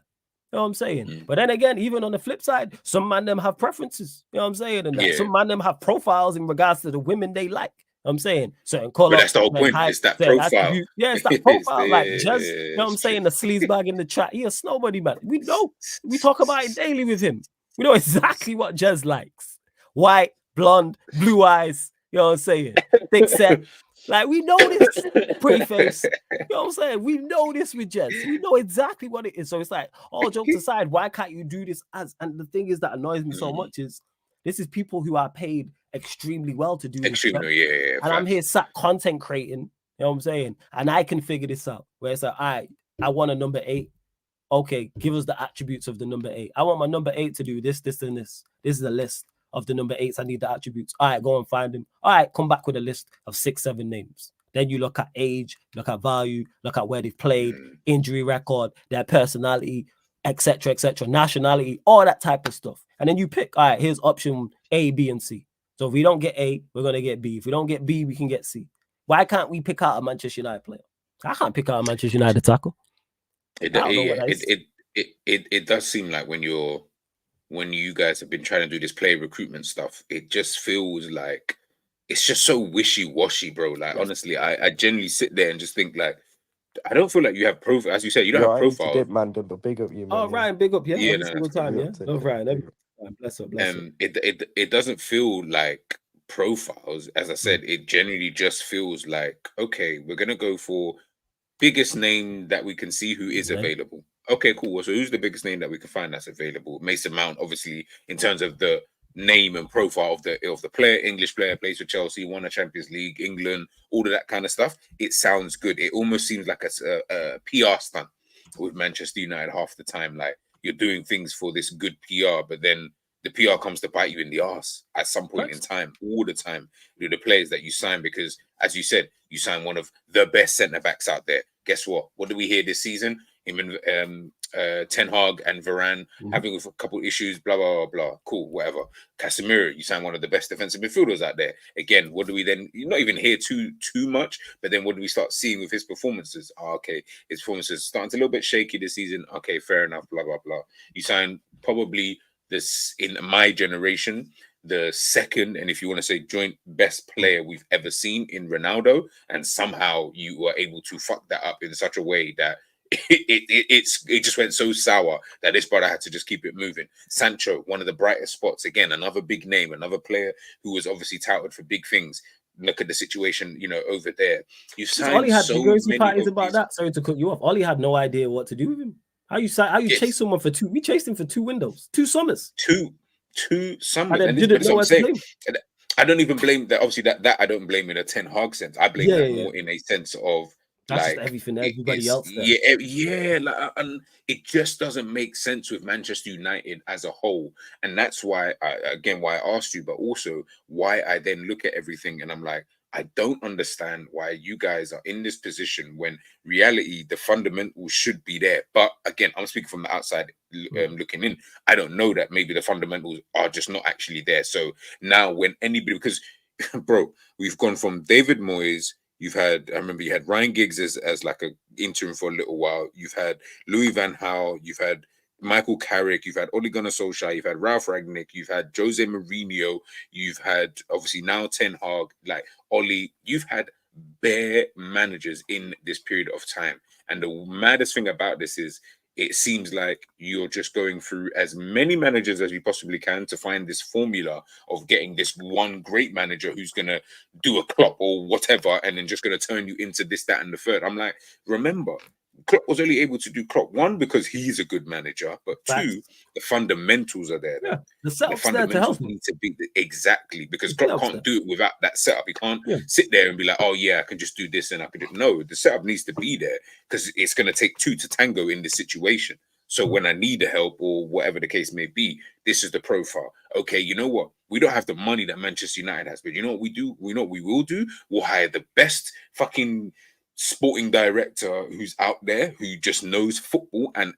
You know what I'm saying? But then again, even on the flip side, some man them have preferences. You know what I'm saying? And that some man them have profiles in regards to the women they like. I'm saying certain color. But that's the whole point. It's that profile. Yeah, it's that profile. Like just, you know what I'm saying? The sleaze bag in the chat. He's a snowbody man. We know. We talk about it daily with him. We know exactly what Jez likes. White, blonde, blue eyes. You know what I'm saying? Thick set. Like, we know this. Pretty face. You know what I'm saying? We know this with Jez. We know exactly what it is. So it's like, all jokes aside, why can't you do this as? And the thing is that annoys me so much is this is people who are paid extremely well to do this. And I'm here sat content creating. You know what I'm saying? And I can figure this out. Where it's like, all right, I want a number 8. Okay, give us the attributes of the number 8. I want my number 8 to do this, this, and this. This is a list of the number 8s. I need the attributes. All right, go and find them. All right, come back with a list of 6, 7 names. Then you look at age, look at value, look at where they've played, injury record, their personality, etc., nationality, all that type of stuff. And then you pick, all right, here's option A, B, and C. So if we don't get A, we're going to get B. If we don't get B, we can get C. Why can't we pick out a Manchester United player? I can't pick out a Manchester United tackle. It does seem like when you guys have been trying to do this player recruitment stuff, it just feels like it's just so wishy-washy, bro. Like, honestly, I genuinely sit there and just think, like, I don't feel like you have profile. As you said, you don't have profile. Dip, man, but big up you, man. Oh, Ryan, big up, every no, single time, No, Ryan, bless up. It doesn't feel like profiles. As I said, it genuinely just feels like, okay, we're gonna go for biggest name that we can see who is available. Okay, cool. So who's the biggest name that we can find that's available? Mason Mount, obviously, in terms of the name and profile of the player, English player, plays for Chelsea, won a Champions League, England, all of that kind of stuff. It sounds good. It almost seems like a PR stunt with Manchester United half the time. Like, you're doing things for this good PR, but then the PR comes to bite you in the ass at some point in time, all the time. The players that you sign, because, as you said, you sign one of the best centre-backs out there. Guess what? What do we hear this season? Him and Ten Hag and Varane having a couple issues, blah, blah, blah, blah. Cool, whatever. Casemiro, you sign one of the best defensive midfielders out there. Again, what do we then? You're not even hear too much, but then what do we start seeing with his performances? Okay, his performances starting to a little bit shaky this season. Okay, fair enough, blah, blah, blah. You sign probably this, in my generation, the second, and if you want to say joint best player we've ever seen in Ronaldo, and somehow you were able to fuck that up in such a way that it just went so sour that this brother had to just keep it moving. Sancho, one of the brightest spots, again, another big name, another player who was obviously touted for big things. Look at the situation, over there. You signed Ollie had so many many about that. Sorry to cut you off. Ollie had no idea what to do with him. How you chase someone for 2? We chased him for 2 windows, 2 summers. Two summers, and didn't know what to blame. I don't even blame that. Obviously, that I don't blame in a Ten Hag sense. I blame that more in a sense of that's like just everything everybody else. Like, and it just doesn't make sense with Manchester United as a whole, and that's why why I asked you, but also why I then look at everything and I'm like, I don't understand why you guys are in this position when reality, the fundamentals should be there. But again, I'm speaking from the outside looking in. I don't know that maybe the fundamentals are just not actually there. So now when anybody, because bro, we've gone from David Moyes, I remember you had Ryan Giggs as like a interim for a little while. You've had Louis Van Gaal, you've had Michael Carrick, you've had Ole Gunnar Solskjaer, you've had Ralph Rangnick, you've had Jose Mourinho, you've had obviously now Ten Hag, like Ollie, you've had bare managers in this period of time. And the maddest thing about this is it seems like you're just going through as many managers as you possibly can to find this formula of getting this one great manager who's going to do a Klopp or whatever, and then just going to turn you into this, that, and the third. I'm like, remember, Klopp was only able to do Klopp, one, because he's a good manager, but two, the fundamentals are there. Yeah, the The setup's there to help fundamentals him. need to be exactly, because The Klopp setup's can't do it without that setup. He can't Yeah. sit there and be like, oh yeah, I can just do this and I can do. No, the setup needs to be there because it's going to take two to tango in this situation. So when I need the help or whatever the case may be, this is the profile. Okay, you know what? We don't have the money that Manchester United has, but you know what we do? We know what we will do? We'll hire the best fucking sporting director who's out there who just knows football and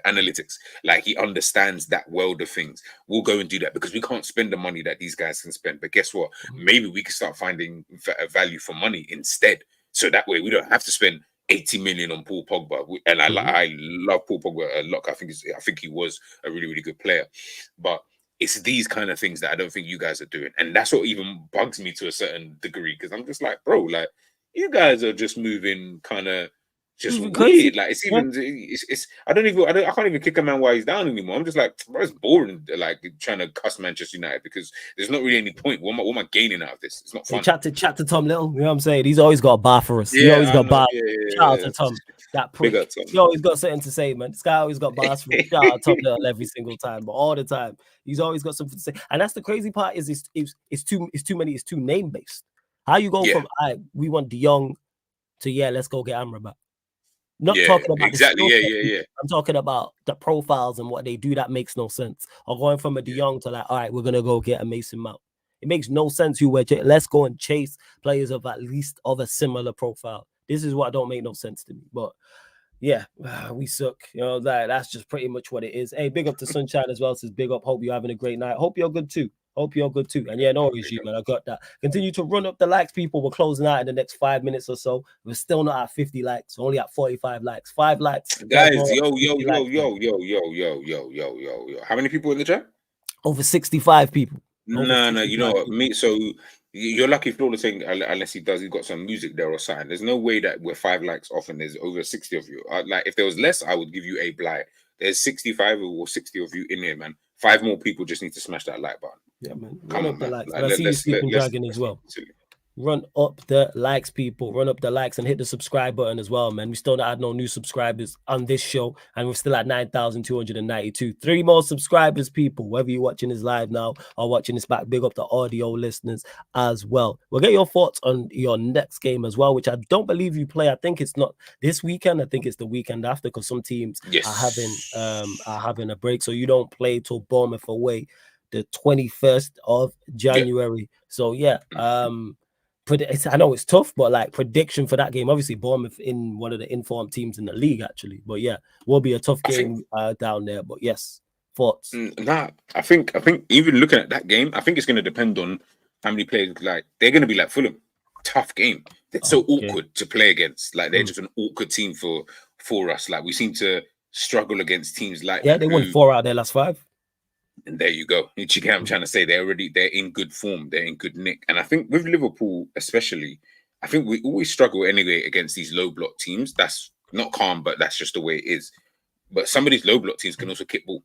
analytics. Like, he understands that world of things. We'll go and do that because we can't spend the money that these guys can spend. But guess what? Maybe we can start finding value for money instead. So that way we don't have to spend 80 million on Paul Pogba. And I love Paul Pogba a lot. I think he was a really, really good player. But it's these kind of things that I don't think you guys are doing. And that's what even bugs me to a certain degree, because I'm just like, bro, like, you guys are just moving kind of just weird. Crazy. Like, it's even it's I can't even kick a man while he's down anymore. I'm just like, bro, it's boring, like, trying to cuss Manchester United, because there's not really any point. What am I gaining out of this? It's not fun. Chat to Tom Little. You know what I'm saying? He's always got a bar for us. Yeah, He always got I know. bar. Yeah, Shout out to Tom. That prick. Big up, Tom. He always got something to say, man. This guy always got bars for us. Shout out Tom Little every single time, but all the time. He's always got something to say. And that's the crazy part, is it's too name based. How you go from we want De Jong to let's go get Amrabat. Not talking about exactly. Yeah. I'm talking about the profiles and what they do. That makes no sense. Or going from a De Jong to like, all right, we're gonna go get a Mason Mount. It makes no sense. Let's go and chase players of at least of a similar profile. This is what don't make no sense to me. But yeah, we suck. You know, that's just pretty much what it is. Hey, big up to Sunshine as well. Says big up. Hope you're having a great night. Hope you're good too. And yeah, no worries, man. I got that. Continue to run up the likes, people. We're closing out in the next 5 minutes or so. We're still not at 50 likes. We're only at 45 likes. 5 likes. Guys, yo. How many people in the chat? Over 65 people. No, you know what? So you're lucky if Flawless saying, unless he's got some music there or something. There's no way that we're 5 likes off and there's over 60 of you. Like, if there was less, I would give you a blight. There's 65 or 60 of you in here, man. 5 more people just need to smash that like button. Yeah, man. Come on, man. Likes. I see you speaking dragon as well. Run up the likes, people. Run up the likes and hit the subscribe button as well, man. We still not had no new subscribers on this show, and we're still at 9,292. 3 more subscribers, people. Whether you're watching this live now or watching this back, big up the audio listeners as well. We'll get your thoughts on your next game as well, which I don't believe you play. I think it's not this weekend. I think it's the weekend after, because some teams are having a break, so you don't play till Bournemouth away the 21st of January. So I know it's tough, but like, prediction for that game, obviously Bournemouth in one of the informed teams in the league, actually. But yeah, will be a tough game down there. But yes, thoughts? I think even looking at that game, I think it's going to depend on how many players. Like, they're going to be like Fulham, tough game. They're so awkward to play against. Like, they're just an awkward team for us. Like, we seem to struggle against teams like they won 4 out of their last 5. And there you go. You get what I'm trying to say? They're in good form. They're in good nick. And I think with Liverpool, especially, I think we always struggle anyway against these low block teams. That's not calm, but that's just the way it is. But some of these low block teams can also kick ball.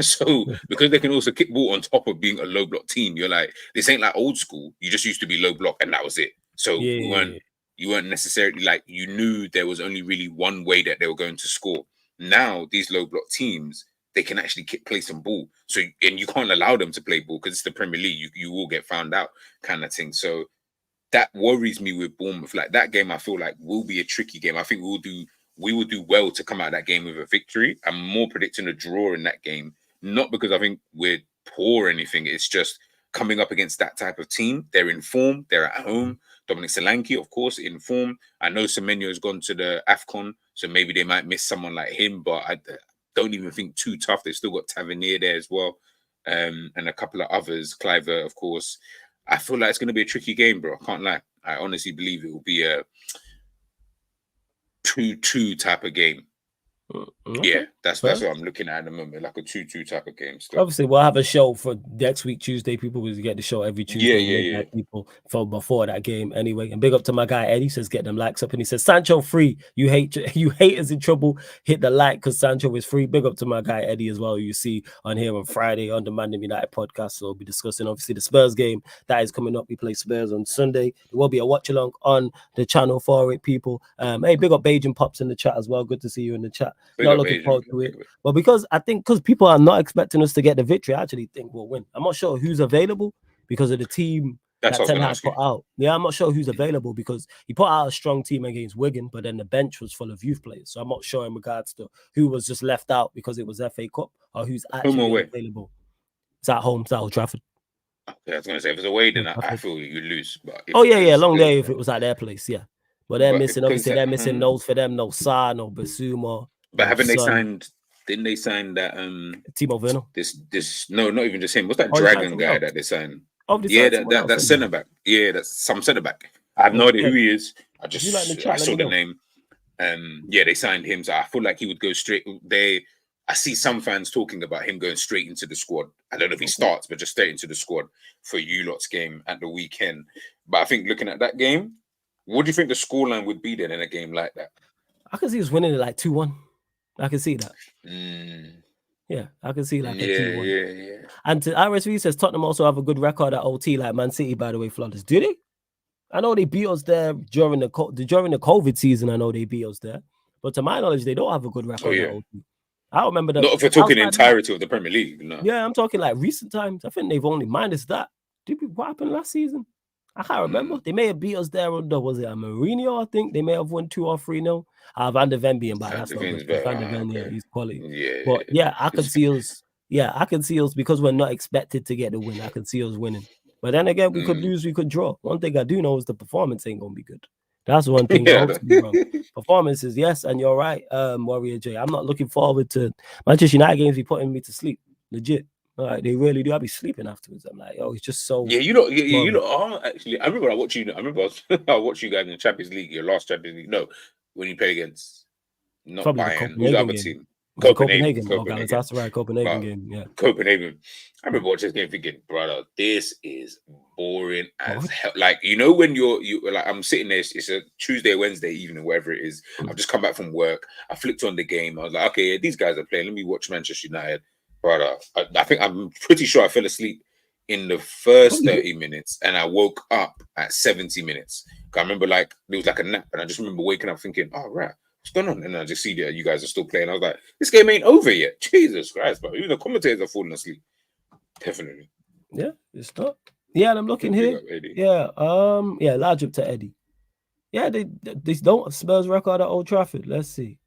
So because they can also kick ball on top of being a low block team, you're like, this ain't like old school. You just used to be low block and that was it. So you weren't necessarily like, you knew there was only really one way that they were going to score. Now these low block teams, they can actually play some ball. So, and you can't allow them to play ball because it's the Premier League. You will get found out, kind of thing. So that worries me with Bournemouth. Like, that game, I feel like will be a tricky game. I think we will do well to come out of that game with a victory. I'm more predicting a draw in that game, not because I think we're poor or anything. It's just coming up against that type of team. They're in form. They're at home. Dominic Solanke, of course, in form. I know Semenyo has gone to the AFCON, so maybe they might miss someone like him, but I don't even think too tough. They've still got Tavernier there as well, and a couple of others. Cliver, of course. I feel like it's going to be a tricky game, bro. I can't lie. I honestly believe it will be a 2-2 type of game. Yeah, that's fair. what I'm looking at the moment, like a 2-2 type of game. Still. Obviously, we'll have a show for next week, Tuesday. People will get the show every Tuesday. Yeah. People for before that game anyway. And big up to my guy Eddie, says get them likes up. And he says, Sancho free. You haters in trouble. Hit the like because Sancho is free. Big up to my guy Eddie as well. You see on here on Friday on the Man United podcast. So we'll be discussing obviously the Spurs game that is coming up. We play Spurs on Sunday. There will be a watch along on the channel for it, people. Hey, big up Bajan Pops in the chat as well. Good to see you in the chat. Not looking forward to it. But because people are not expecting us to get the victory, I actually think we'll win. I'm not sure who's available because of the team that Ten Hag put out. Yeah, I'm not sure who's available because he put out a strong team against Wigan, but then the bench was full of youth players. So I'm not sure in regards to who was just left out because it was FA Cup or who's actually available. It's at home, it's at Old Trafford. Okay, I was going to say, if it's away, then I feel you lose. But long day if it was at their place, yeah. But they're missing, obviously, they're missing no for them, no Sa, no Basuma. But haven't they signed? Didn't they sign that? Timo Werner. No, not even just him. What's that Dragon guy that they signed? Yeah, that centre back. Yeah, that's some centre back. I have no idea who he is. I saw the name. Yeah, they signed him. So I feel like he would go straight. I see some fans talking about him going straight into the squad. I don't know if he starts, but just straight into the squad for you lot's game at the weekend. But I think looking at that game, what do you think the scoreline would be then in a game like that? I can see us winning it like 2-1. I can see that. Yeah, I can see like a 2-1. Yeah. And to RSV says Tottenham also have a good record at OT, like Man City, by the way, Flawless. Do they? I know they beat us there during the COVID season. I know they beat us there. But to my knowledge, they don't have a good record at OT. I remember that. Not if we're talking the entirety of the Premier League. No. Yeah, I'm talking like recent times. I think they've only minus that. What happened last season? I can't remember. They may have beat us there under, was it a Mourinho? I think they may have won 2 or 3-0. Van der Ven being back. That's not good. Van der Ven, yeah, he's quality. But yeah, I can see us. Yeah, I can see us because we're not expected to get the win. I can see us winning. But then again, we could lose, we could draw. One thing I do know is the performance ain't gonna be good. That's one thing I hope to be wrong. Performances, yes, and you're right, Warrior J. I'm not looking forward to Manchester United games be putting me to sleep. Legit. Like, they really do. I'll be sleeping afterwards. I'm like, oh, it's just so. Yeah, you know, are actually. I remember I watched you guys in the Champions League, your last Champions League. No, when you played against not probably Bayern, who's the other team? Copenhagen. That's right, Copenhagen game. Yeah, Copenhagen. I remember watching this game thinking, brother, this is boring as hell. Like, you know, when you like, I'm sitting there. It's a Tuesday, Wednesday evening, whatever it is. I've just come back from work. I flicked on the game. I was like, okay, yeah, these guys are playing. Let me watch Manchester United. Brother, I think I'm pretty sure I fell asleep in the first 30 minutes and I woke up at 70 minutes. I remember like there was like a nap and I just remember waking up thinking, oh, right, what's going on? And I just see that you guys are still playing. I was like, this game ain't over yet. Jesus Christ, bro. Even the commentators are falling asleep. Definitely. Yeah, it's not. Yeah, and I'm looking here. Yeah, large up to Eddie. Yeah, they don't have Spurs record at Old Trafford. Let's see.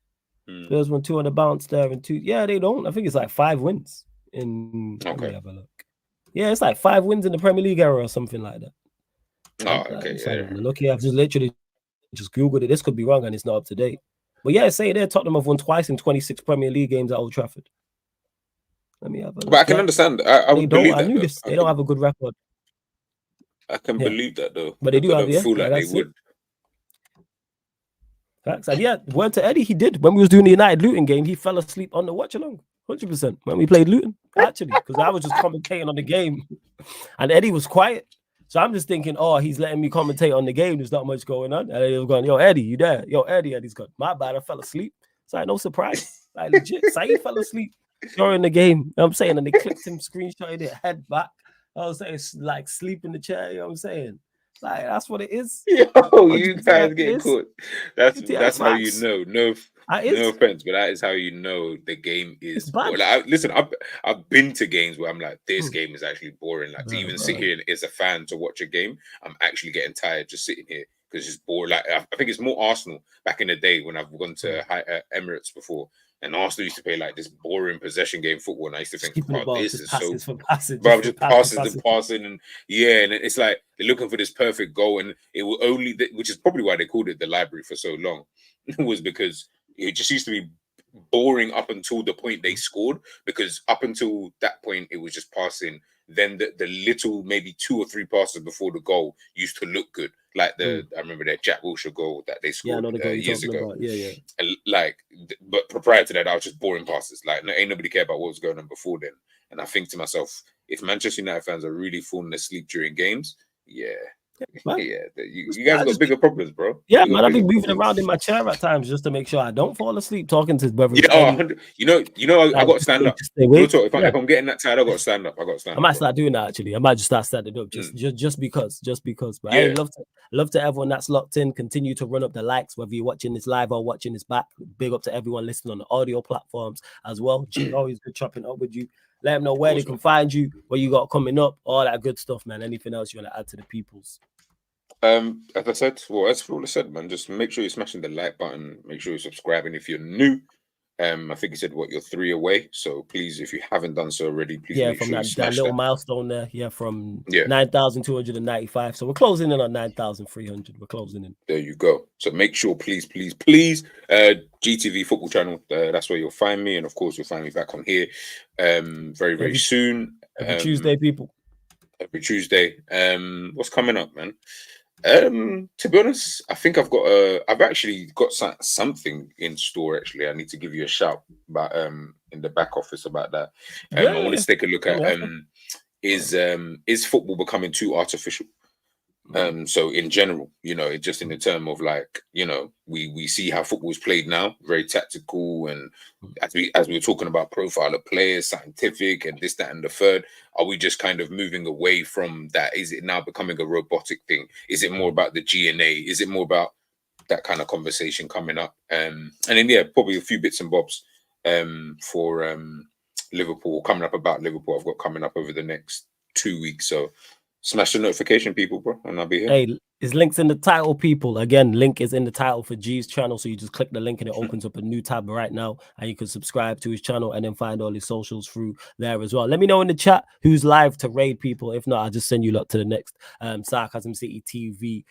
Spurs won 2 on the bounce there and 2. Yeah, they don't. I think it's like 5 wins in. Let me have a look. Yeah, it's like 5 wins in the Premier League era or something like that. Oh, okay. Look here, I've just literally just Googled it. This could be wrong and it's not up to date. But yeah, say there, Tottenham have won twice in 26 Premier League games at Old Trafford. Let me have a look. But I can understand. I would believe that. I knew this. They don't have a good record. I can believe that though. But they do have. Feel like they would. Facts. And yeah, word to Eddie, he did. When we was doing the United Luton game, he fell asleep on the watch along. 100% when we played Luton, actually, because I was just commentating on the game and Eddie was quiet. So I'm just thinking, oh, he's letting me commentate on the game. There's not much going on. And he was going, yo, Eddie, you there? Yo, Eddie's gone. My bad, I fell asleep. So no surprise. Like legit, Saeed fell asleep during the game. You know what I'm saying? And they clicked him, screenshotted it, head back. I was saying, like sleep in the chair, you know what I'm saying? Like that's what it is. Yo, you guys get caught. That's how you know. No offense, but that is how you know the game is. Like, listen, I've been to games where I'm like, this game is actually boring. Like to even sit here and as a fan to watch a game, I'm actually getting tired just sitting here because it's boring. Like I think it's more Arsenal back in the day when I've gone to Emirates before. And Arsenal used to play like this boring possession game football. And I used to think, oh, this is so... Bro, just passing. And yeah, and it's like they're looking for this perfect goal. And it will only... Which is probably why they called it the library for so long. Was because it just used to be boring up until the point they scored. Because up until that point, it was just passing. Then the little, maybe 2 or 3 passes before the goal used to look good. Like I remember that Jack Wilshere goal that they scored years ago. Yeah. And like but prior to that, I was just boring passes. Like, ain't nobody care about what was going on before then. And I think to myself, if Manchester United fans are really falling asleep during games, yeah, Man. you guys have got bigger problems, bro. Yeah, man, I've been moving around in my chair at times just to make sure I don't fall asleep talking to brothers. Yeah, you know, I got to stand up. If I'm getting that tired, I got to stand up. I might start doing that actually. I might just start standing up just because. But hey, love to everyone that's locked in. Continue to run up the likes, whether you're watching this live or watching this back. Big up to everyone listening on the audio platforms as well. G, always good chopping up with you. Let them know where they can find you, what you got coming up, all that good stuff, man. Anything else you want to add to the peoples? As I said, as Flawless said, man, just make sure you're smashing the like button. Make sure you're subscribing if you're new. I think you said you're 3 away. So please, if you haven't done so already, please make from sure that little milestone there. Yeah, from 9,295. So we're closing in on 9,300. We're closing in. There you go. So make sure, please, GTV Football Channel. That's where you'll find me, and of course, you'll find me back on here very soon. Every Tuesday, people. Every Tuesday. What's coming up, man? To be honest, I think I've actually got something in store. Actually, I need to give you a shout about in the back office about that. I want to take a look at is football becoming too artificial? So in general, just in the term of we see how football is played now, very tactical, and as we were talking about profile of players, scientific, and this, that, and the third. Are we just kind of moving away from that? Is it now becoming a robotic thing? Is it more about the GNA? Is it more about that kind of conversation coming up? And then probably a few bits and bobs for Liverpool coming up about Liverpool. I've got coming up over the next 2 weeks, so. Smash the notification, people, bro, and I'll be here. Hey, his link's in the title, people. Again, link is in the title for G's channel. So you just click the link and it opens up a new tab right now. And you can subscribe to his channel and then find all his socials through there as well. Let me know in the chat who's live to raid people. If not, I'll just send you up to the next Sarcasm City TV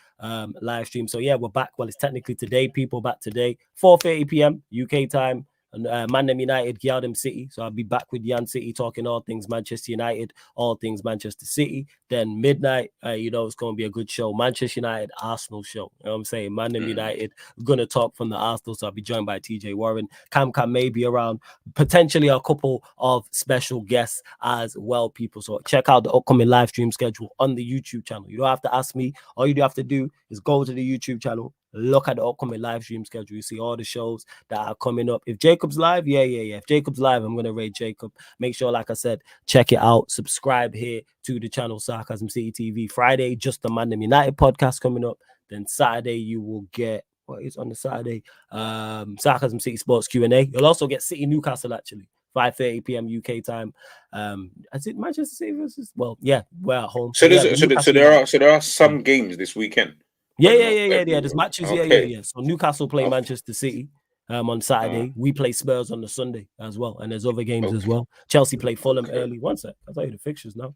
live stream. So yeah, we're back. Well, it's technically today, people, back today, 4:30 p.m. UK time. And Man United, Jadon City. So I'll be back with Jan City talking all things Manchester United, all things Manchester City. Then midnight, it's going to be a good show. Manchester United, Arsenal show. You know what I'm saying? Man United, we're going to talk from the Arsenal. So I'll be joined by TJ Warren. Cam may be around. Potentially a couple of special guests as well, people. So check out the upcoming live stream schedule on the YouTube channel. You don't have to ask me. All you do have to do is go to the YouTube channel. Look at the upcoming live stream schedule. You see all the shows that are coming up. If Jacob's live, yeah. If Jacob's live, I'm going to raid Jacob. Make sure, like I said, check it out. Subscribe here to the channel Sarcasm City TV. Friday, just the Man United podcast coming up. Then Saturday, you will get, what is on the Saturday? Sarcasm City Sports Q&A. You'll also get City Newcastle, actually. 5:30 p.m. UK time. Is it Manchester City versus? Well, yeah, we're at home. So there are some games this weekend. Yeah. There's matches. Okay. Yeah. So Newcastle play Manchester City on Saturday. We play Spurs on the Sunday as well, and there's other games as well. Chelsea play Fulham early. One sec, I'll tell you the fixtures now.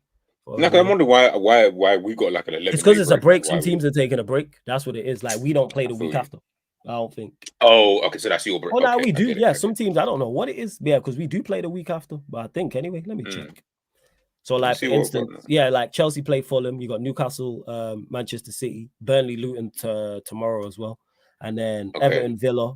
I wonder why we got like an 11. It's because it's a break. Some teams are taking a break. That's what it is. Like we don't play the week after. I don't think. Oh, okay. So that's your break. Oh, no, we do. Yeah, some teams I don't know what it is. Yeah, because we do play the week after. But I think anyway. Let me check. So, like, for instance, like Chelsea play Fulham. You got Newcastle, Manchester City, Burnley, Luton tomorrow as well. And then Everton, Villa,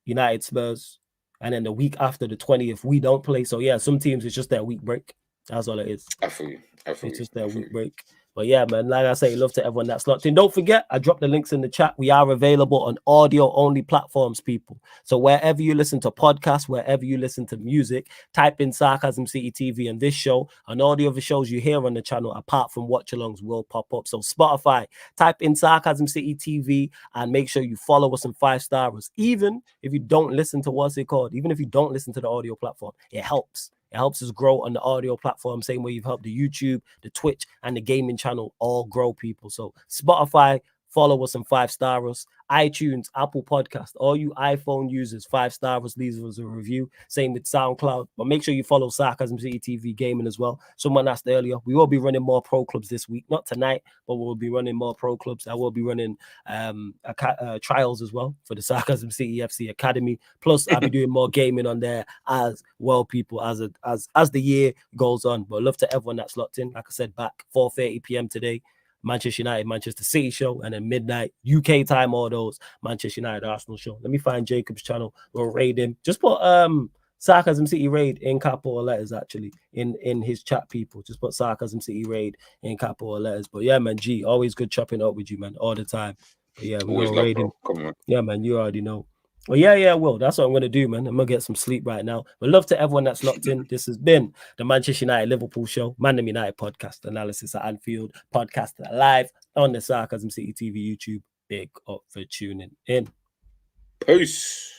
United, Spurs. And then the week after, the 20th, we don't play. So, yeah, some teams, it's just their week break. That's all it is. I feel you. It's just their week break. But yeah, man, like I say, love to everyone that's locked in. Don't forget, I dropped the links in the chat. We are available on audio-only platforms, people. So wherever you listen to podcasts, wherever you listen to music, type in Sarcasm City TV and this show, and all the other shows you hear on the channel, apart from watch-alongs, will pop up. So Spotify, type in Sarcasm City TV and make sure you follow us and 5-stars. Even if you don't listen to even if you don't listen to the audio platform, it helps. It helps us grow on the audio platform, same way you've helped the YouTube, the Twitch, and the gaming channel all grow, people. So Spotify, follow us and 5-stars. iTunes, Apple Podcast, all you iPhone users, 5-stars, leave us a review. Same with SoundCloud. But make sure you follow Sarcasm City TV Gaming as well. Someone asked earlier, we will be running more pro clubs this week. Not tonight, but we'll be running more pro clubs. I will be running trials as well for the Sarcasm City FC Academy. Plus, I'll be doing more gaming on there as well, people, as the year goes on. But love to everyone that's locked in. Like I said, back 4:30 p.m. today. Manchester United, Manchester City show, and then midnight UK time, all those Manchester United, Arsenal show. Let me find Jacob's channel. We'll raid him. Just put Sarcasm City Raid in capital letters, actually, in his chat, people. Just put Sarcasm City Raid in capital letters. But yeah, man, G, always good chopping up with you, man, all the time. But yeah, we're Always gonna love, raid him. bro. Come on. Yeah, man, you already know. Well, yeah, Will. That's what I'm going to do, man. I'm going to get some sleep right now. But love to everyone that's locked in. This has been the Manchester United Liverpool show, Man United podcast, analysis at Anfield, podcast live on the Sarcasm City TV YouTube. Big up for tuning in. Peace.